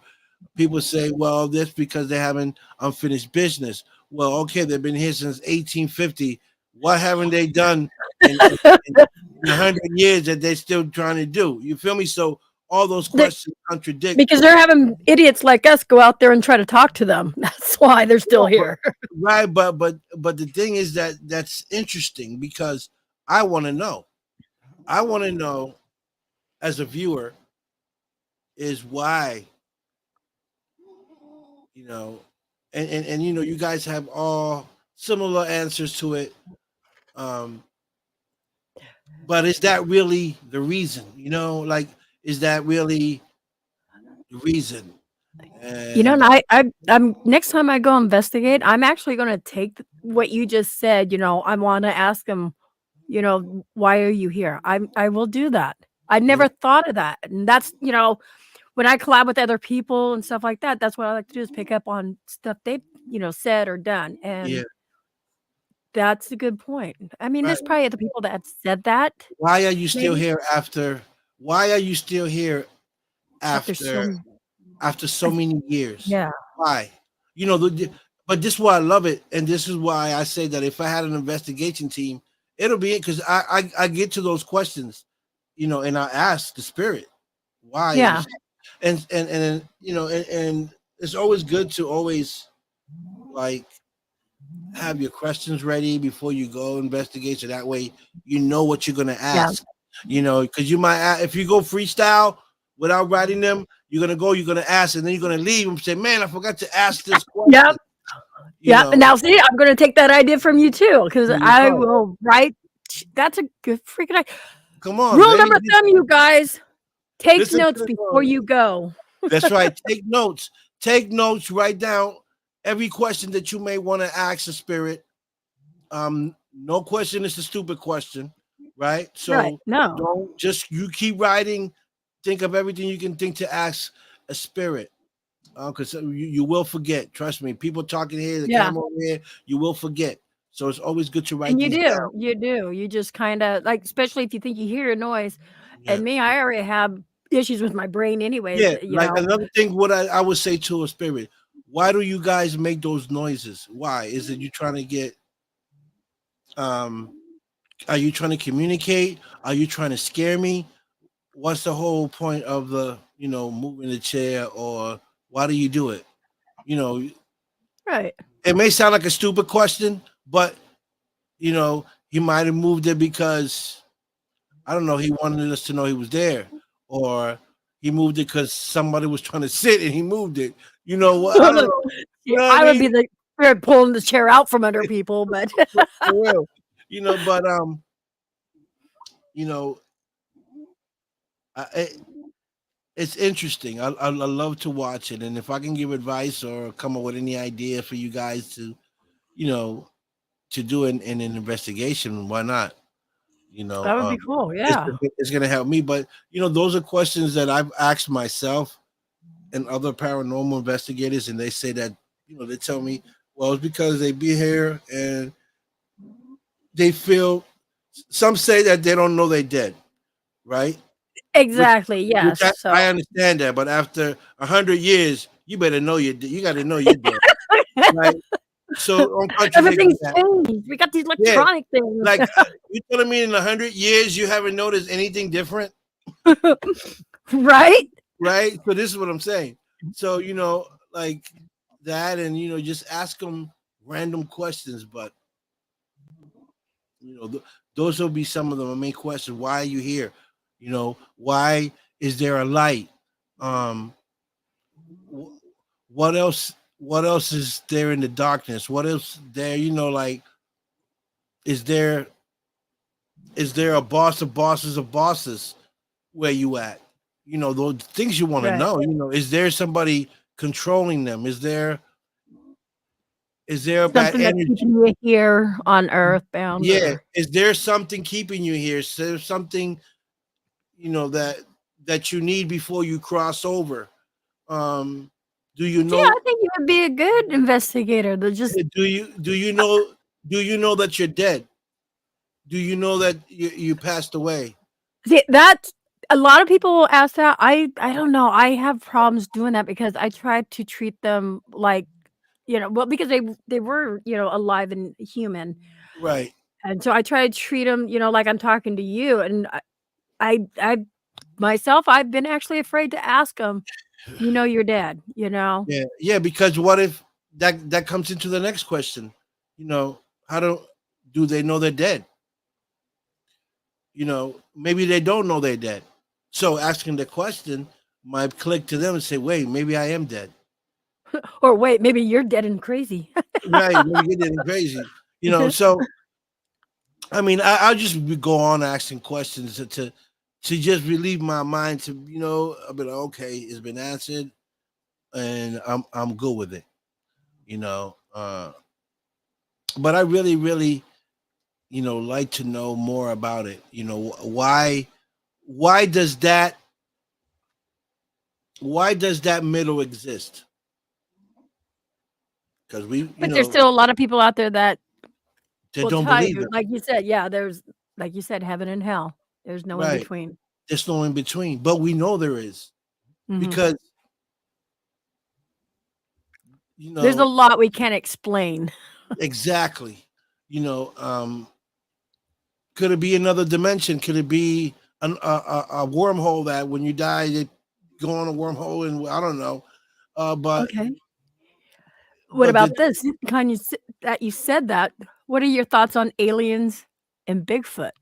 People say, well, that's because they're having unfinished business. Well, okay, they've been here since 1850. What haven't they done in 100 years that they're still trying to do? You feel me? So all those
They-
questions contradict.
because they're having idiots like us go out there and try to talk to them. That's why they're still here.
Right, but the thing is that that's interesting, because I want to know. I want to know, as a viewer, is why, you know, and you guys have all similar answers to it. Um, but is that really the reason? Like, is that really the reason?
And
And
I'm next time I go investigate, I'm actually going to take what you just said. I want to ask them, why are you here? I will do that. I
yeah,
never thought of that, and that's when I collab with other people and stuff like that. That's what I like to do, is pick up on stuff they've said or done,
yeah,
and that's a good point. I mean,
right.
there's probably other people that said that
Why are you still
maybe
here after? Why are you still here
after so
after after so many years?
yeah
Why? But this is why I love it, and this is why I say that if I had an investigation team, it'll be it, because I get to those questions, and I ask the spirit why,
yeah
and it's always good to always, like, have your questions ready before you go investigate, so that way you know what you're gonna
yeah
ask. Because you might if you go freestyle without writing them, you're gonna ask, and then you're gonna leave and say, "Man, I forgot to ask this
yeah
question." You
yeah.
know,
Now see, I'm going to take that idea from you too, because
there you
I
go.
will write. That's a good freaking idea.
Come on,
Rule
baby.
number thumb, you guys: take
Listen to
notes
the
before
song.
you go.
That's right. Take notes. Take notes. Write down every question that you may want to ask the spirit. No question is a stupid question, right?
Right?
So
No.
you keep writing. Think of everything you can think to ask a spirit. Because you will forget. Trust me. People talking here, the
Yeah.
camera over here, you will forget. So it's always good to write
And
these down.
you do. You just kinda like, especially if you think you hear a noise.
Yeah.
And me, I already have issues with my brain anyways,
Yeah.
you
Like
know?
another thing, what I would say to a spirit, why do you guys make those noises? Why? Is it you trying to get um are you trying to communicate? Are you trying to scare me? What's the whole point of the, moving the chair, or why do you do it? You know,
Right.
it may sound like a stupid question, but he might have moved it because I don't know, he wanted us to know he was there, or he moved it because somebody was trying to sit and he moved it. I don't know. You
Yeah,
know what I
I would
mean?
be the spirit pulling the chair out from under people, but
For real. But you know, I, it, it's interesting. I love to watch it, and if I can give advice or come up with any idea for you guys to, you know, to do in an investigation, why not? You know,
that would be
um,
cool,
it's
yeah.
it's going to help me. But those are questions that I've asked myself and other paranormal investigators, and they say that they tell me, well, it's because they be here and they feel. Some say that they don't know they're dead, right? Which
Exactly,
which
yes,
I
so
understand that, but after 100 years, you better know you got to know you're dead, right? So don't contradict
everything's
that.
changed. We got these
Yeah,
electronic things.
like you telling me in 100 years you haven't noticed anything different,
Right?
right? So this is what I'm saying. So like that, and just ask them random questions, but those will be some of the main questions. Why are you here? Why is there a light? Um, wh- what else? What else is there in the darkness? What else there? Like is there a boss of bosses of bosses where you at? Those things you want to
Right.
know. Is there somebody controlling them? Is there a bad
Something that's
energy?
keeping you here on earthbound
Yeah.
or
Is there something keeping you here? Is there something that you need before you cross over? Um, do you
yeah,
know?
I think you would be a good investigator to just
Do you know that you're dead? Do you know that you passed away?
see, that's a lot of people will ask that. I don't know. I have problems doing that because I try to treat them like, well, because they were, alive and human.
Right.
And so I try to treat them, like I'm talking to you. And I myself, I've been actually afraid to ask them, you're dead,
Yeah. Yeah. Because what if that comes into the next question? How do they know they're dead? Maybe they don't know they're dead. So asking the question might click to them and say, "Wait, maybe I am dead."
Or wait, maybe you're dead and crazy.
Right? Maybe you're getting crazy. So I mean, I'll just go on asking questions to just relieve my mind. To I'll be like, okay, it's been answered, and I'm good with it. You know, uh, but I really, really, like to know more about it. Why does that middle exist? Because
But there's still a lot of people out there that
they
will
don't
tell
believe
you,
it.
like you said, yeah, there's like you said, heaven and hell. There's no in
Right?
between.
There's no in between, but we know there is
Mhm.
because you
There's a
know
lot we can't explain.
exactly. Could it be another dimension? Could it be a wormhole that when you die, they go on a wormhole, and I don't know. But
Okay. What
but
about this? Kind you that you said that. What are your thoughts on aliens and Bigfoot?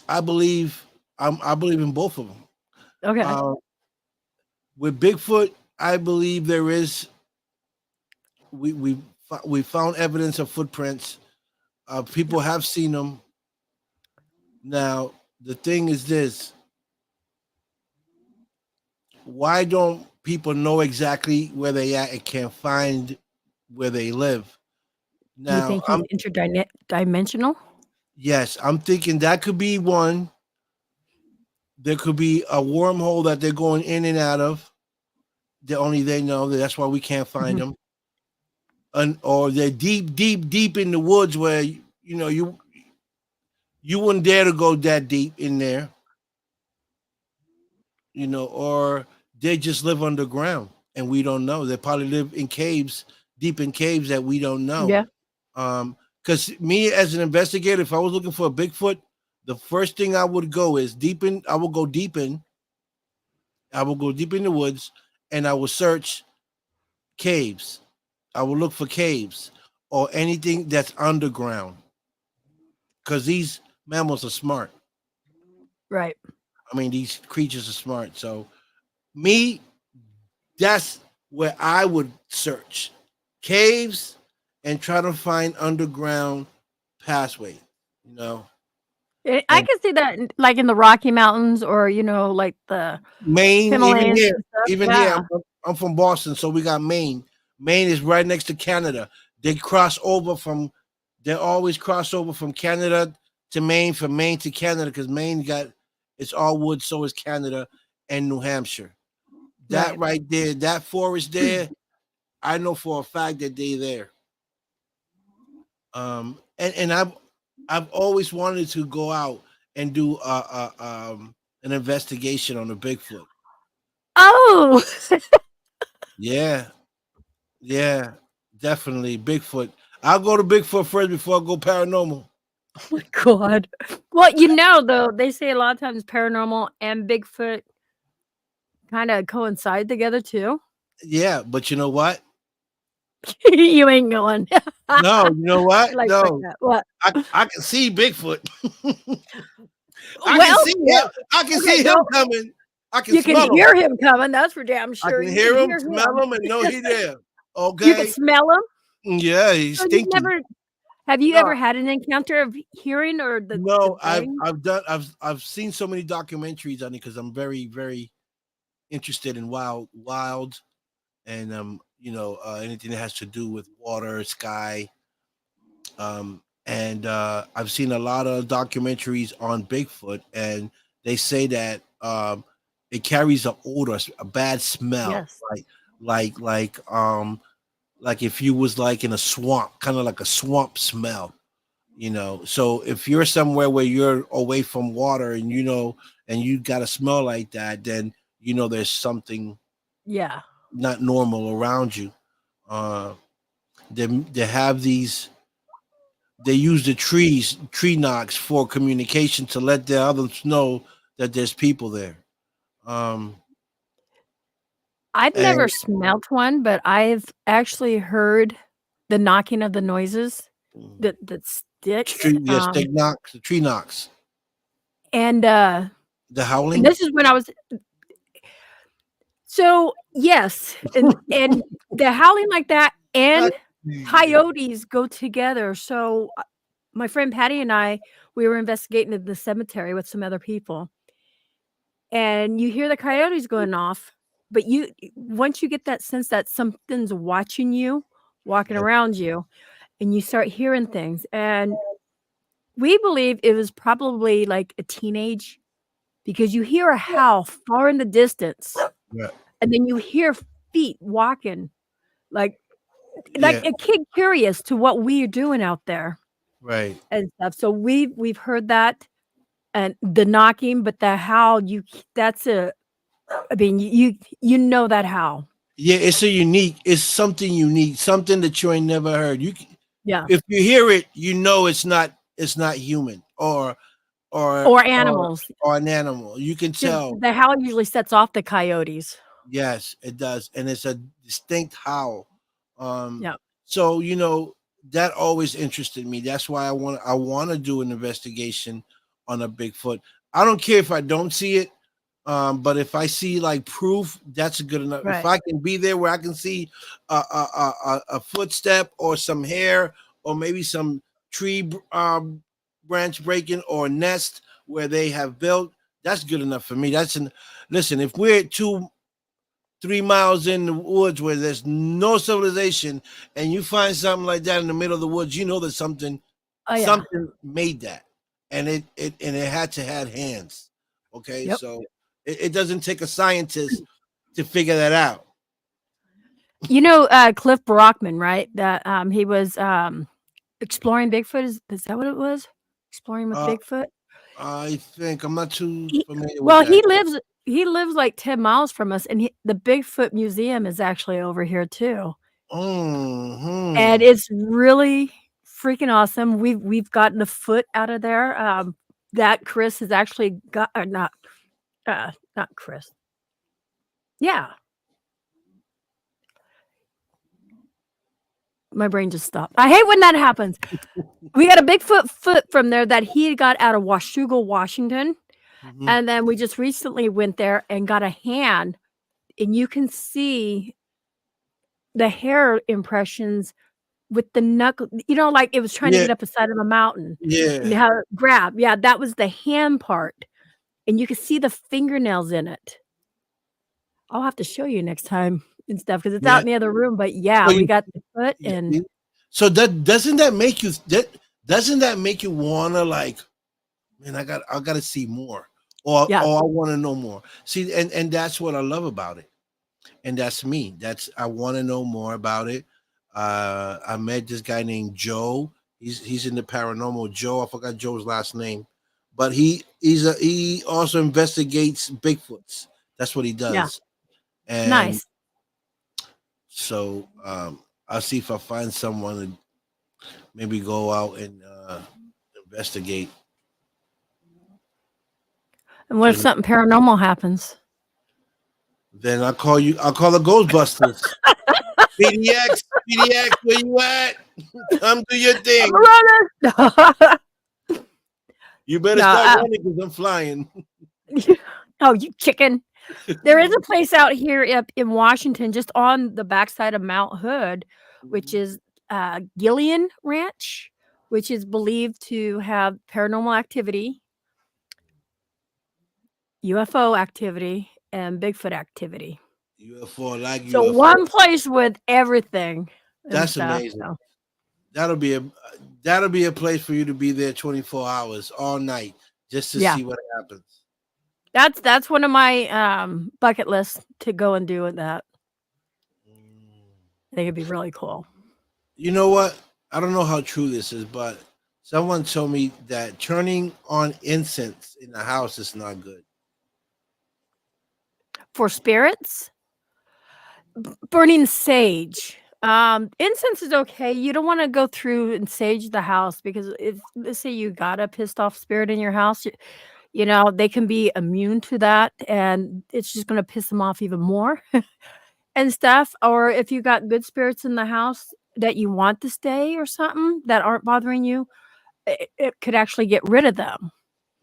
I believe I believe in both of them.
Okay.
Uh, with Bigfoot, I believe there is we found evidence of footprints. People
Yep.
have seen them. Now the thing is this: why don't people know exactly where they at and can't find where they live?
Do you
Now
think he's dimensional?
yes, I'm thinking that could be one. There could be a wormhole that they're going in and out of. only they know. That's why we can't find
Mhm.
them. Or they're deep, deep, deep in the woods where you wouldn't dare to go that deep in there. Or they just live underground and we don't know. They probably live in caves, deep in caves that we don't know.
Yeah.
Because me as an investigator, if I was looking for a Bigfoot, the first thing I would go is deep in. I will go deep in. I will go deep in the woods, and I will search caves. I will look for caves or anything that's underground. Because these mammals are smart.
Right.
I mean, these creatures are smart. So me, that's where I would search caves and try to find underground pathway. You know,
I
and
can see that like in the Rocky Mountains or, like the
Maine, even
Himalayas
here,
and stuff.
even here,
Yeah.
I'm from Boston, so we got Maine. Maine is right next to Canada. They cross over from, they always cross over from Canada to Maine, from Maine to Canada, because Maine it's all wood, so is Canada and New Hampshire. That
Right.
right there, that forest there, I know for a fact that they're there. And I've always wanted to go out and do an investigation on a Bigfoot.
Oh,
Yeah, yeah, definitely Bigfoot. I'll go to Bigfoot first before I go paranormal.
oh my God. Well, though, they say a lot of times paranormal and Bigfoot kind of coincide together too.
Yeah, but you know what?
You ain't going.
No, you know
He
what?
likes like
No,
that. What?
I can see Bigfoot. I can
Well,
see
yeah.
him. I can
Okay,
see him
no,
coming. I can
you can
smell him.
hear him coming. That's for damn
I
sure.
can
You can
hear him,
hear
smell
him.
him, and know he's there.
You can
Okay.
smell him.
Yeah, he's
So you've
stinky.
never have you
No,
ever had an encounter of hearing or the
no,
thing?
I've seen so many documentaries on it because I'm very, very interested in wild and anything that has to do with water, sky. And I've seen a lot of documentaries on Bigfoot, and they say that it carries an odor, a bad smell,
Yes.
like if you was like in a swamp, kind of like a swamp smell. So if you're somewhere where you're away from water and and you got a smell like that, then there's something
Yeah.
not normal around you. uh they have these they use the tree knocks for communication to let the others know that there's people there. um
I've never
and
smelt one, but I've actually heard the knocking of the noises that sticks.
the tree knocks,
And
the
and
howling.
this is when I was so yes, and the howling like that and coyotes go together. So my friend Patty and I, we were investigating in the cemetery with some other people, and you hear the coyotes going off, but once you get that sense that something's watching you, walking
Yeah,
around you, and you start hearing things, and we believe it was probably like a teenage because you hear a howl far in the distance,
yeah,
and then you hear feet walking like
yeah,
a kid curious to what we are doing out there
right.
and stuff. So we've heard that and the knocking, but the howl, that's a I mean, you know that howl.
Yeah, it's something unique, something that you ain't never heard.
Yeah.
If you hear it, it's not human or
Or
or
animals,
or an animal. You can
'cause
tell.
the howl usually sets off the coyotes.
Yes, it does, and it's a distinct howl.
Yeah.
So that always interested me. That's why I want to do an investigation on a Bigfoot. I don't care if I don't see it, but if I see like proof, that's good enough. If
Right.
I can be there where I can see a footstep or some hair or maybe some tree branch breaking or nest where they have built, that's good enough for me. Listen. If we're 3 miles in the woods where there's no civilization, and you find something like that in the middle of the woods, you know that something
Oh, yeah.
something made that, and it had to have hands. Okay,
Yep.
so it doesn't take a scientist to figure that out.
You know, Cliff Brockman, right? That he was exploring Bigfoot. Is that what it was? Exploring with
Uh,
Bigfoot.
I think I'm not too
He,
familiar with
well,
that.
he lives like 10 miles from us, and the Bigfoot Museum is actually over here too, and
Hmm.
it's really freaking awesome. We've gotten a foot out of there. That Chris has actually got not Chris. Yeah, my brain just stopped. I hate when that happens. We got a Bigfoot foot from there that he got out of Washougal, Washington,
Hmm.
and then we just recently went there and got a hand, and you can see the hair impressions with the knuckle, like it was trying to
Yeah,
get up the side of a mountain and
yeah.
how it grab. Yeah, that was the hand part, and you could see the fingernails in it. I'll have to show you next time and stuff because it's out
Yeah.
in the other room. But yeah,
So
we
you,
got the foot and
you- so that doesn't that make you wanna like, man, I gotta see more,
yeah,
or I want to know more. See, and that's what I love about it, and that's me. That's I want to know more about it. I met this guy named Joe. He's in the paranormal. Joe, I forgot Joe's last name, but he also investigates Bigfoots. That's what he
yeah,
does, and
nice.
so I'll see if I find someone and maybe go out and investigate.
And what if
So
something paranormal happens?
then I call you. I'll call the Ghostbusters. PDX, where you at? Come do your
I'm
thing.
running.
You better
No,
start running because I'm flying.
oh, you chicken. There is a place out here up in Washington, just on the backside of Mount Hood, which
Mhm.
is Gillian Ranch, which is believed to have paranormal activity, UFO activity, and Bigfoot activity.
UFO, like
So
UFO.
one place with everything and
That's
stuff.
amazing.
So
That'll be a that'll be a place for you to be there 24 hours all night just to
yeah,
see what happens.
that's one of my bucket lists to go and do with that.
Mm.
I think it'd be really cool.
You know what? I don't know how true this is, but someone told me that turning on incense in the house is not good.
For spirits, burning sage. Incense is okay. You don't want to go through and sage the house because if let's say you got a pissed off spirit in your house, they can be immune to that and it's just going to piss them off even more and stuff. Or if you got good spirits in the house that you want to stay or something that aren't bothering you, it could actually get rid of them.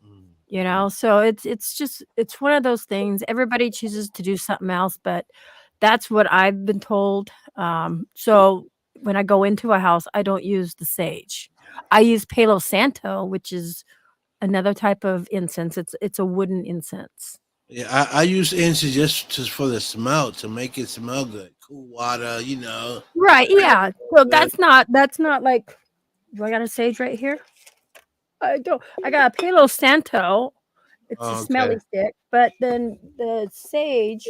Mm.
So it's one of those things. Everybody chooses to do something else, but that's what I've been told. So when I go into a house, I don't use the sage. I use Palo Santo, which is another type of incense. It's a wooden incense.
Yeah, I use incense just for the smell to make it smell good. Cool water,
Right, yeah. So
Uh,
that's not like do I got a sage right here? I don't. I got a Palo Santo. It's a
okay,
smelly stick, but then the sage,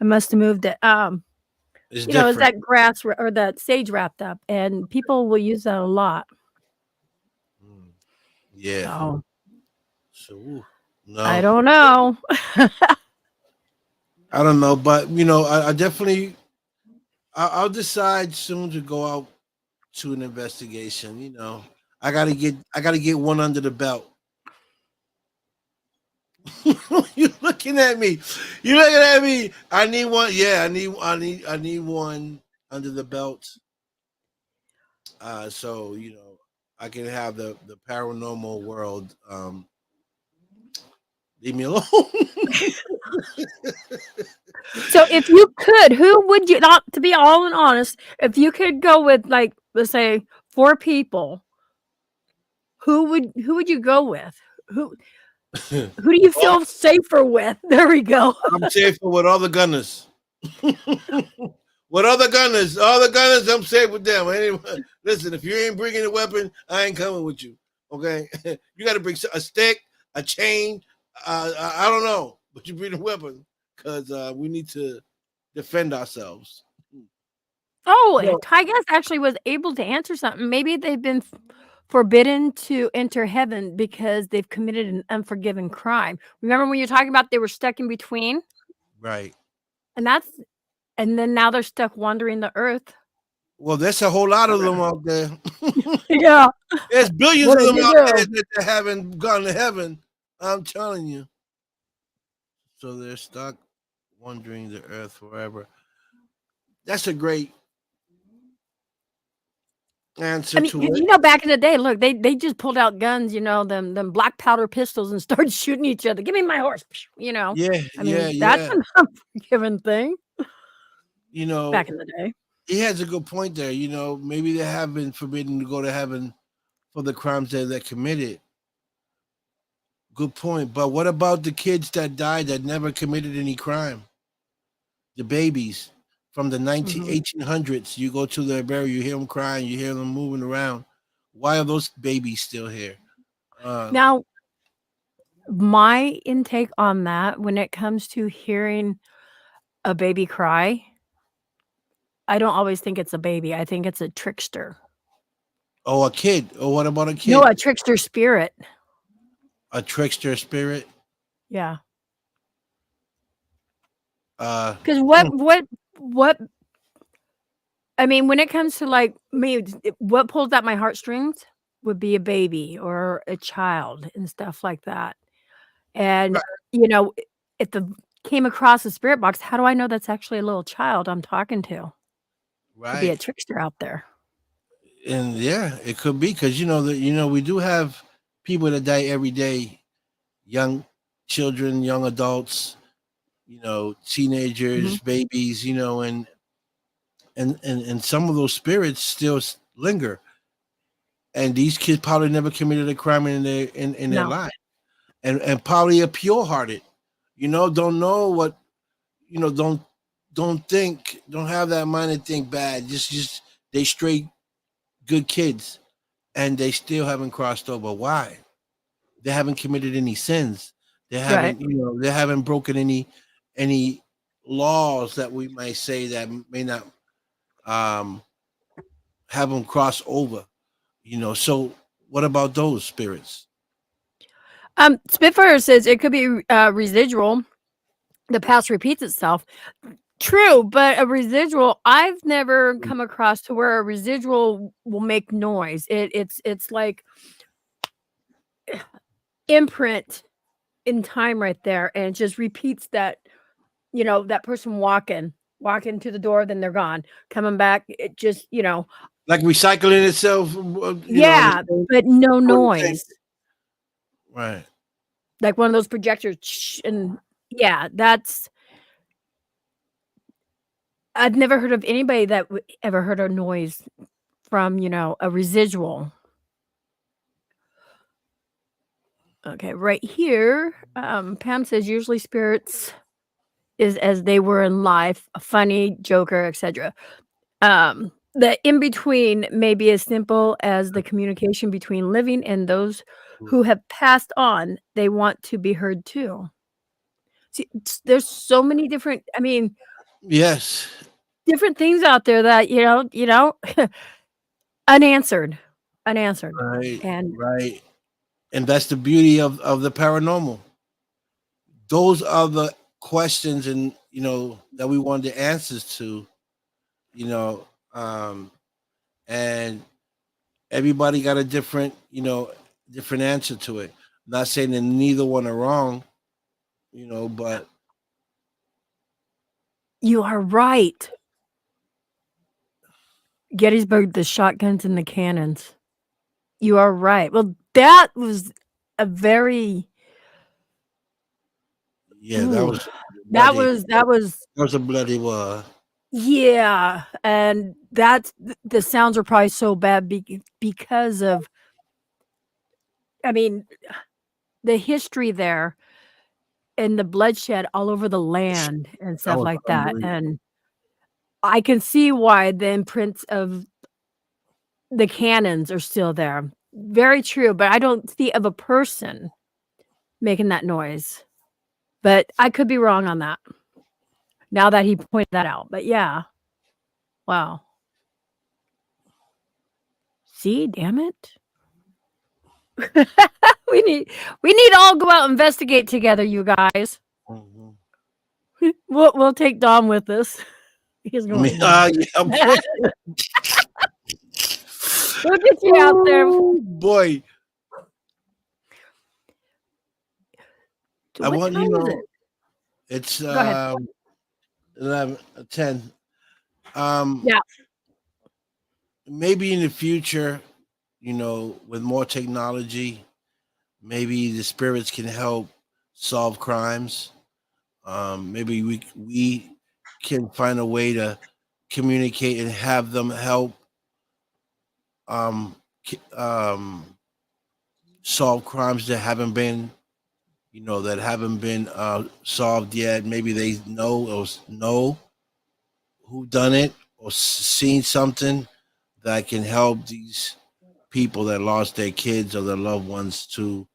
I must have moved it.
it's
Is
different.
that grass or that sage wrapped up, and people will use that a lot.
Mm, yeah.
So
So
I
no,
don't know.
I don't know, but I definitely I'll decide soon to go out to an investigation. I gotta get one under the belt. You looking at me? You looking at me? I need one. Yeah, I need one under the belt. So I can have the paranormal world. Leave me alone.
So if you could, who would you not to be all and honest, if you could go with like let's say 4 people, who would you go with? Who who do you
Oh,
feel safer with? There we go.
I'm safer with all the gunners. With other gunners, all the gunners, I'm safe with them. Anyway, listen, if you ain't bringing a weapon, I ain't coming with you. Okay, you got to bring a stick, a chain. I don't know, but you bring a weapon because we need to defend ourselves.
Oh,
No,
Tygas actually was able to answer something. Maybe they've been forbidden to enter heaven because they've committed an unforgiven crime. Remember when you're talking about they were stuck in between?
right.
And that's and then now they're stuck wandering the earth.
Well, there's a whole lot of them out there.
Yeah.
There's billions
What
of
did
them
you
out there
do?
that haven't gone to heaven. I'm telling you. So they're stuck wandering the earth forever. That's a great
I
answer
mean,
to
'cause,
it.
back in the day, look, they just pulled out guns, them black powder pistols and started shooting each other. "Give me my horse," you know?
Yeah,
I
yeah,
mean, that's
yeah.
an unforgiven thing
You know,
back in the day.
he has a good point there. Maybe they have been forbidden to go to heaven for the crimes that they committed. Good point. But what about the kids that died that never committed any crime? The babies from the
Mhm.
1800s. You go to their burial, you hear them crying, you hear them moving around. Why are those babies still here? Uh,
Now, my intake on that when it comes to hearing a baby cry, I don't always think it's a baby, I think it's a trickster.
oh, a kid. Oh, what about a
No,
kid?
a trickster spirit.
A trickster spirit?
Yeah.
Uh,
'Cause
hmm,
what I mean, when it comes to, like, me, what pulls at my heartstrings would be a baby or a child and stuff like that. And,
right,
you know, if the came across a spirit box, how do I know that's actually a little child I'm talking to? Could be a
right.
trickster out there.
And yeah, it could be because we do have people that die every day, young children, young adults,
Mhm.
teenagers, babies, and some of those spirits still linger. And these kids probably never committed a crime in their
No.
life, and probably are pure hearted. Don't know what don't think, don't have that mind and think bad. Just they straight good kids, and they still haven't crossed over. Why? They haven't committed any sins. They
Right.
haven't, they haven't broken any laws that we might say that may not um have them cross over. So what about those spirits?
Spitfire says it could be, residual. The past repeats itself. True, but a residual, I've never come across to where a residual will make noise. It's like imprint in time right there, and it just repeats that, that person walking to the door, then they're gone, coming back, it just,
Like recycling itself, the
yeah,
same,
but no
doing the same.
noise.
Right.
Like one of those projectors, and yeah, that's I've never heard of anybody that ever heard a noise from, a residual. Okay, right here, Pam says usually spirits is as they were in life, a funny, joker, etc. The in between may be as simple as the communication between living and those who have passed on. They want to be heard too. See, there's so many different, I mean,
Yes.
different things out there that unanswered, unanswered,
Right.
and
Right. And that's the beauty of the paranormal. Those are the questions, and that we want the answers to. You know, um, and everybody got a different answer to it. Not saying that neither one are wrong, but
you are right. Gettysburg, the shotguns and the cannons. You are right. Well, that was a very
yeah, that
ooh,
was bloody.
that was
That was a bloody war.
yeah, and that's the sounds are probably so bad because of, I mean, the history there and the bloodshed all over the land and
That
stuff
was
like that,
unbelievable.
and I can see why the imprints of the cannons are still there. Very true, but I don't see of a person making that noise, but I could be wrong on that, now that he pointed that out, but yeah. Wow. See, damn it. we need to all go out and investigate together, you guys.
Mhm.
We'll take Dom with us. He's going.
Yeah,
We'll get you out there.
oh, boy.
So
I
what
want
time is it?
it's
Go ahead.
11, 10. Um,
Yeah.
maybe in the future, with more technology, maybe the spirits can help solve crimes. Maybe we can find a way to communicate and have them help um, solve crimes that haven't been solved yet. Maybe they know who done it or seen something that can help these people that lost their kids or their loved ones to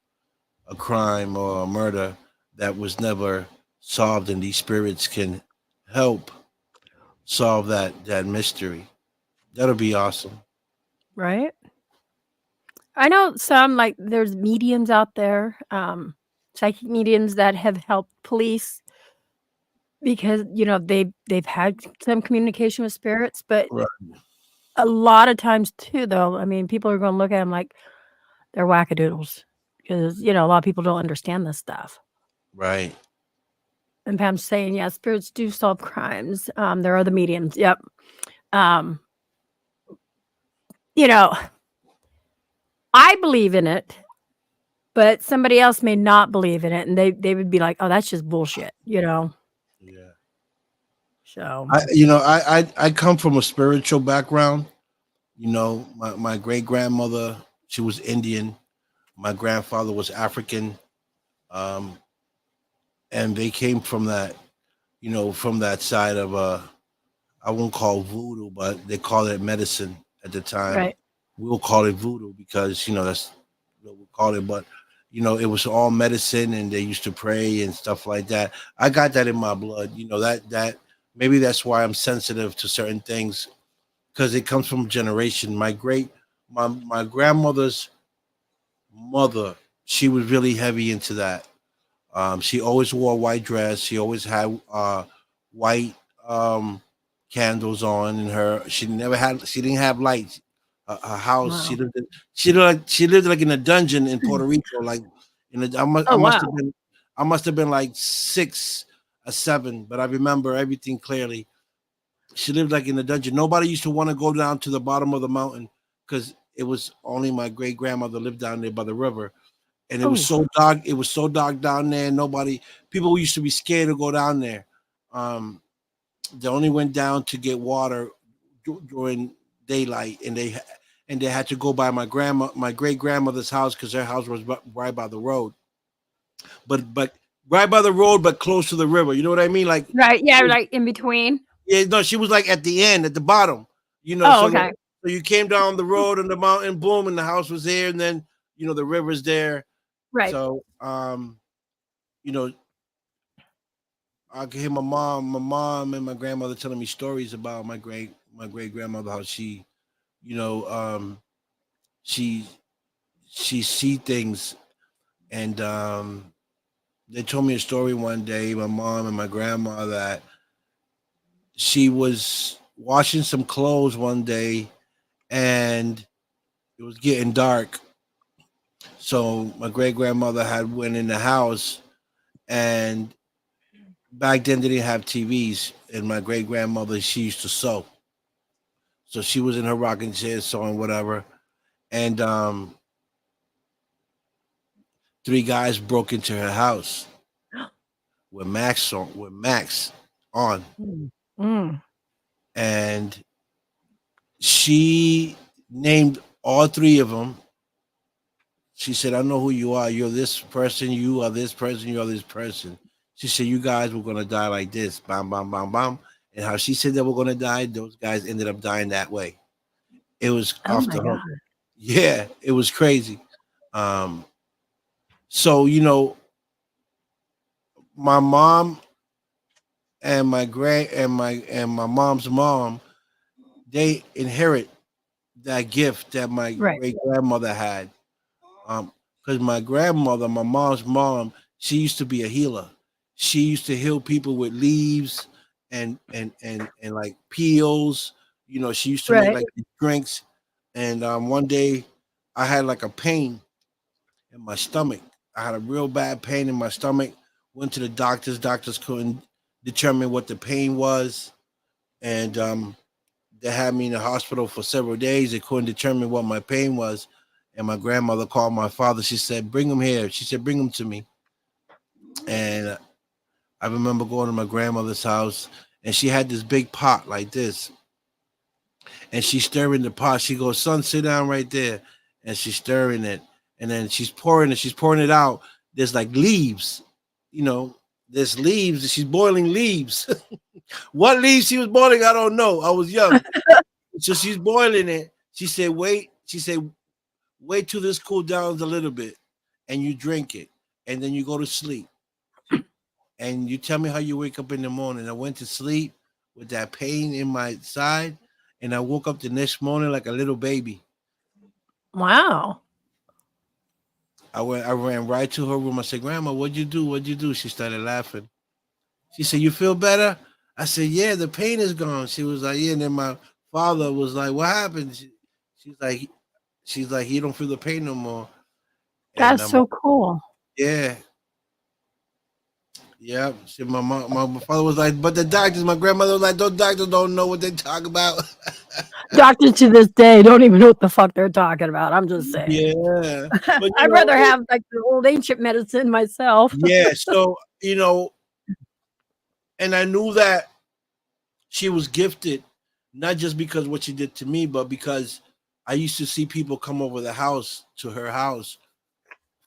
a crime or a murder that was never solved, and these spirits can help solve that mystery. That'll be awesome.
Right. I know some, like, there's mediums out there, psychic mediums that have helped police because, they've had some communication with spirits, but
Right.
a lot of times too, though, I mean, people are gonna look at them like they're wackadoodles because, a lot of people don't understand this stuff.
Right.
And Pam's saying, yeah, spirits do solve crimes. There are the mediums. Yep. Um, you know, I believe in it, but somebody else may not believe in it, and they would be like, "Oh, that's just bullshit,"
Yeah.
So,
I come from a spiritual background. My great grandmother, she was Indian. My grandfather was African. Um, and they came from that side of I won't call voodoo, but they call it medicine at the time.
right.
We'll call it voodoo because that's what we call it. But it was all medicine, and they used to pray and stuff like that. I got that in my blood. That maybe that's why I'm sensitive to certain things because it comes from generation. My grandmother's mother, she was really heavy into that. She always wore a white dress. She always had white candles on in her. She didn't have lights. Her house.
Wow.
She lived like in a dungeon in Puerto Rico. Like I
Oh,
must
wow.
have been like 6 or 7, but I remember everything clearly. She lived like in a dungeon. Nobody used to want to go down to the bottom of the mountain because it was only my great grandmother lived down there by the river, and it was
Oh,
so dark. It was so dark down there. People used to be scared to go down there. Um, they only went down to get water during daylight, and they had to go by my great grandmother's house because her house was right by the road, but right by the road, but close to the river. You know what I mean? Like,
right. Yeah, like in between.
yeah, no, she was like at the end, at the bottom.
Oh,
So
okay.
so you came down the road and the mountain, boom, and the house was there, and then the river's there.
Right.
So you know, I could hear my mom and my grandmother telling me stories about my great grandmother, how she, you know, she see things, and they told me a story one day, my mom and my grandma, that she was washing some clothes one day, and it was getting dark. So my great grandmother had went in the house, and back then they didn't have TVs, and my great grandmother, she used to sew. So she was in her rocking chair sewing whatever, and three guys broke into her house with Max on,
Mm. Mm.
and she named all three of them. She said, "I know who you are. You're this person. You are this person. You are this person." She said, "You guys were gonna die like this, bam, bam, bam, bam." And how she said they were gonna die, those guys ended up dying that way. It was
Oh
off
my
the hook.
god.
Yeah, it was crazy. Um, so my mom and my mom's mom, they inherit that gift that my
Right.
great grandmother had. Because my grandmother, my mom's mom, she used to be a healer. She used to heal people with leaves and like peels. You know, she used to make
Right.
like drinks. And one day, I had like a pain in my stomach. I had a real bad pain in my stomach. Went to the doctors. Doctors couldn't determine what the pain was, and they had me in the hospital for several days. They couldn't determine what my pain was. And my grandmother called my father. She said, "Bring him here." She said, "Bring him to me." And I remember going to my grandmother's house, and she had this big pot like this, and she's stirring the pot. She goes, "Son, sit down right there," and she's stirring it, and then she's pouring it. She's pouring it out. There's like leaves, you know. There's leaves. She's boiling leaves. What leaves she was boiling, I don't know. I was young. So she's boiling it. She said, "Wait." She said, "Wait till this cool down a little bit, and you drink it, and then you go to sleep, and you tell me how you wake up in the morning." I went to sleep with that pain in my side, and I woke up the next morning like a little baby.
Wow.
I ran right to her room. I said, "Grandma, what'd you do? What'd you do?" She started laughing. She said, "You feel better?" I said, "Yeah, the pain is gone." She was like, "Yeah." And then my father was like, "What happened?" She's like, "You don't feel the pain no more." And
That's so cool.
yeah, yeah. See, my father was like, "But the doctors," my grandmother was like, "Those doctors don't know what they talk about."
Doctors to this day don't even know what the fuck they're talking about. I'm just saying.
Yeah, but
I'd rather have like the old ancient medicine myself.
yeah. So and I knew that she was gifted, not just because what she did to me, but because I used to see people come over the house to her house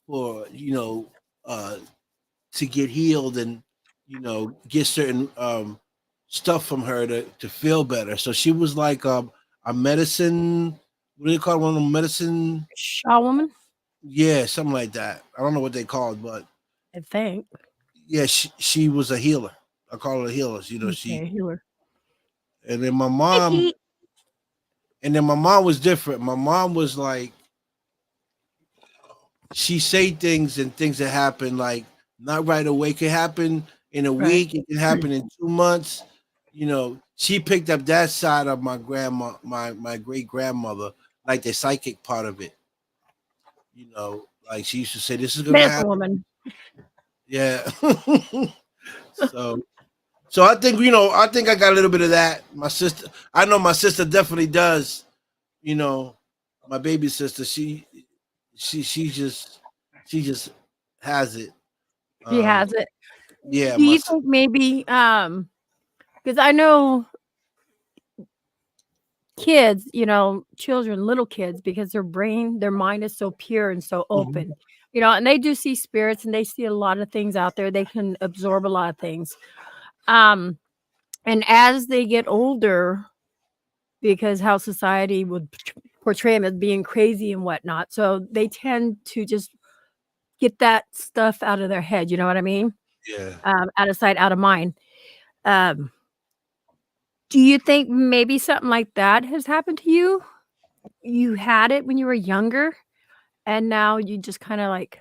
for uh, to get healed and get certain stuff from her to feel better. So she was like a medicine. What do they call it? One of them medicine?
Shaw woman,
Yeah, something like that. I don't know what they called, but
I think.
yeah, she was a healer. I call her a healer.
Okay, healer.
And then my
Hey,
mom,
Pete.
and then my mom was different. My mom was like, she say things and things that happen like not right away. It can happen in a
Right.
week. It can happen in 2 months. She picked up that side of my grandma, my great grandmother, like the psychic part of it. Like she used to say, "This is gonna
Medicine
happen."
woman.
Yeah. so so I think I got a little bit of that. My sister, I know my sister definitely does. You know, my baby sister, she she just she just has it.
She
Um,
has it.
yeah,
Do you think maybe because I know kids, children, little kids, because their mind is so pure and so
Mhm.
open, and they do see spirits and they see a lot of things out there. They can absorb a lot of things. Um, and as they get older, because how society would portray them as being crazy and whatnot, so they tend to just get that stuff out of their head. You know what I mean?
Yeah,
Out of sight, out of mind. Um, do you think maybe something like that has happened to you? You had it when you were younger, and now you just kinda, like,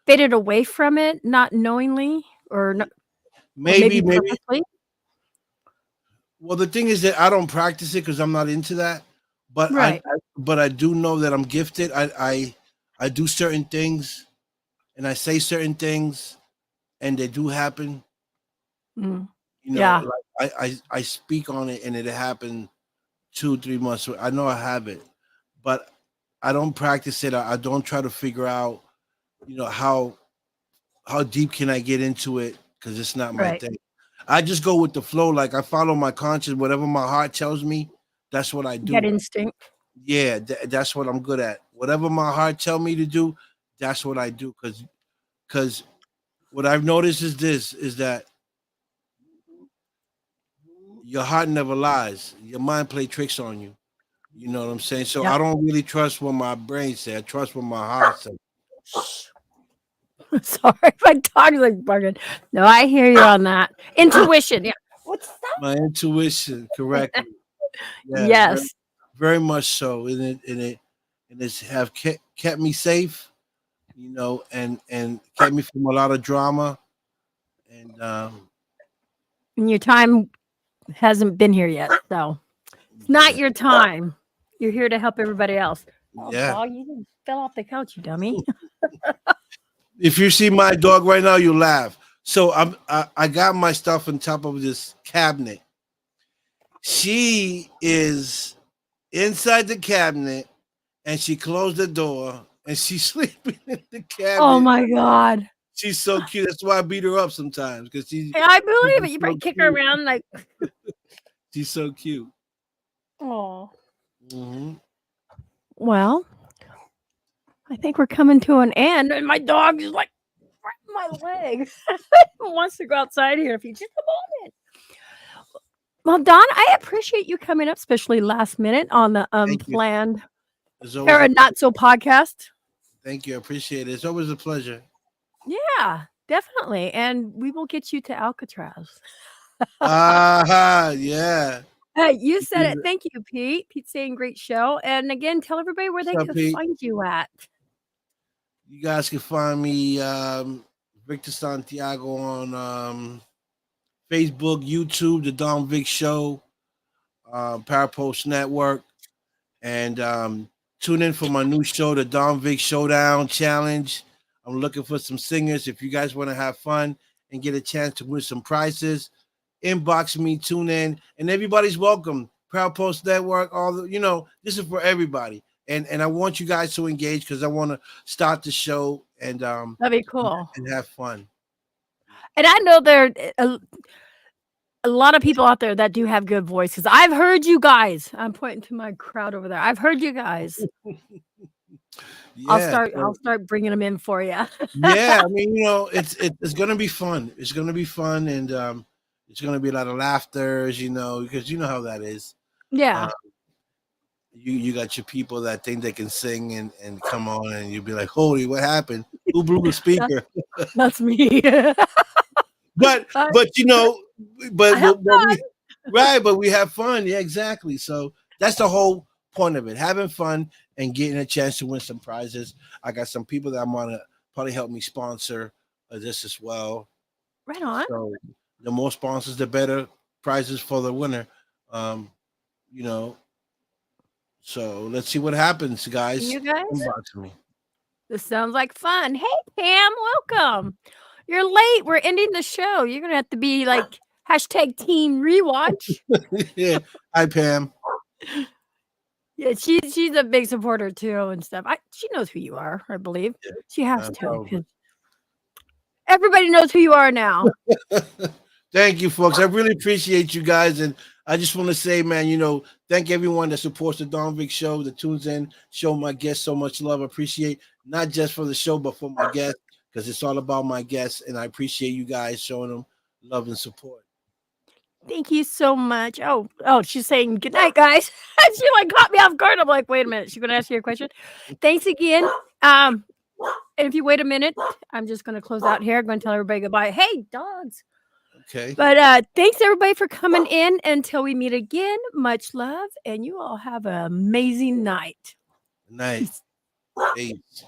faded away from it, not knowingly or
maybe,
maybe
maybe.
purposely?
Well, the thing is that I don't practice it because I'm not into that. But
Right.
but I do know that I'm gifted. I do certain things and I say certain things and they do happen.
Mm. Yeah.
Like I speak on it and it happened 2 3 months. I know I have it, but I don't practice it. I don't try to figure out, how deep can I get into it because it's not my
Right.
thing. I just go with the flow. Like I follow my conscience. Whatever my heart tells me, that's what I
Gut
do.
instinct.
Yeah, that's what I'm good at. Whatever my heart tell me to do, that's what I do. Cause what I've noticed is this: is that your heart never lies. Your mind play tricks on you. You know what I'm saying? So
Yep.
I don't really trust what my brain says. I trust what my heart says.
Sorry, my dog's, like, barking. No, I hear you on that. Intuition, yeah. What's that?
My intuition, correctly. Yeah, very,
Yes.
very much so, and it's have kept me safe, and kept me from a lot of drama, and
And your time hasn't been here yet, so it's not
yeah,
your time. You're here to help everybody else. Oh,
yeah.
dog, you fell off the couch, you dummy.
If you see my dog right now, you laugh. So I got my stuff on top of this cabinet. She is inside the cabinet, and she closed the door, and she's sleeping in the
Oh
cabinet.
my God.
She's so cute. That's why I beat her up sometimes, because
I believe it.
she's
You
so
probably kick her
cute.
around like,
She's so cute.
oh.
Hmm.
Well, I think we're coming to an end, and my dog is like right in my leg. Wants to go outside here if you just a moment. Well, Don, I appreciate you coming up, especially last minute on the
Thank you.
unplanned
It's always
Para Not So podcast.
thank you. I appreciate it. It's always a pleasure.
Yeah, definitely. And we will get you to Alcatraz.
Yeah.
Hey, you said it.
You-
Thank you, Pete. Pete's saying great show. And again, tell everybody where
What's
they
up,
can
Pete?
find you at.
You guys can find me, Victor Santiago, on Facebook, YouTube, The Don Vic Show, Parapost Network, and tune in for my new show, The Don Vic Showdown Challenge. I'm looking for some singers. If you guys want to have fun and get a chance to win some prizes, inbox me, tune in, and everybody's welcome. Parapost Network, this is for everybody. And I want you guys to engage, because I want to start the show and
That'd be cool.
and have fun.
And I know there are a lot of people out there that do have good voices. I've heard you guys. I'm pointing to my crowd over there. I've heard you guys.
Yeah,
I'll start bringing them in for you.
yeah. I mean, it's gonna be fun. It's gonna be fun, and it's gonna be a lot of laughters, because you know how that is.
Yeah.
You got your people that think they can sing and come on, and you'll be like, "Holy, what happened? Who blew the speaker?"
That's me.
but
I
but but
have
we right, but we have fun. Yeah, exactly. So that's the whole point of it: having fun and getting a chance to win some prizes. I got some people that I'm gonna probably help me sponsor this as well.
right on.
So the more sponsors, the better prizes for the winner. Um, you know. So let's see what happens, guys.
You guys?
Inbox me.
This sounds like fun. Hey, Pam, welcome. You're late. We're ending the show. You're going to have to be like hashtag team rewatch.
Yeah. Hi, Pam.
Yeah, she's a big supporter too and stuff. She knows who you are, I believe.
Yeah,
She has to.
probably.
'Cause everybody knows who you are now.
Thank you, folks. I really appreciate you guys. And I just want to say, man, thank everyone that supports the Don Vic Show, that tunes in, show my guests so much love. I appreciate not just for the show, but for my guests, because it's all about my guests. And I appreciate you guys showing them love and support.
Thank you so much. Oh, she's saying good night, guys. She like caught me off guard. I'm like, wait a minute. She's gonna ask you a question. Thanks again. And if you wait a minute, I'm just gonna close out here. I'm gonna tell everybody goodbye. Hey, dogs.
Okay.
But thanks everybody for coming in. Until we meet again, much love, and you all have an amazing night.
Good night. Peace.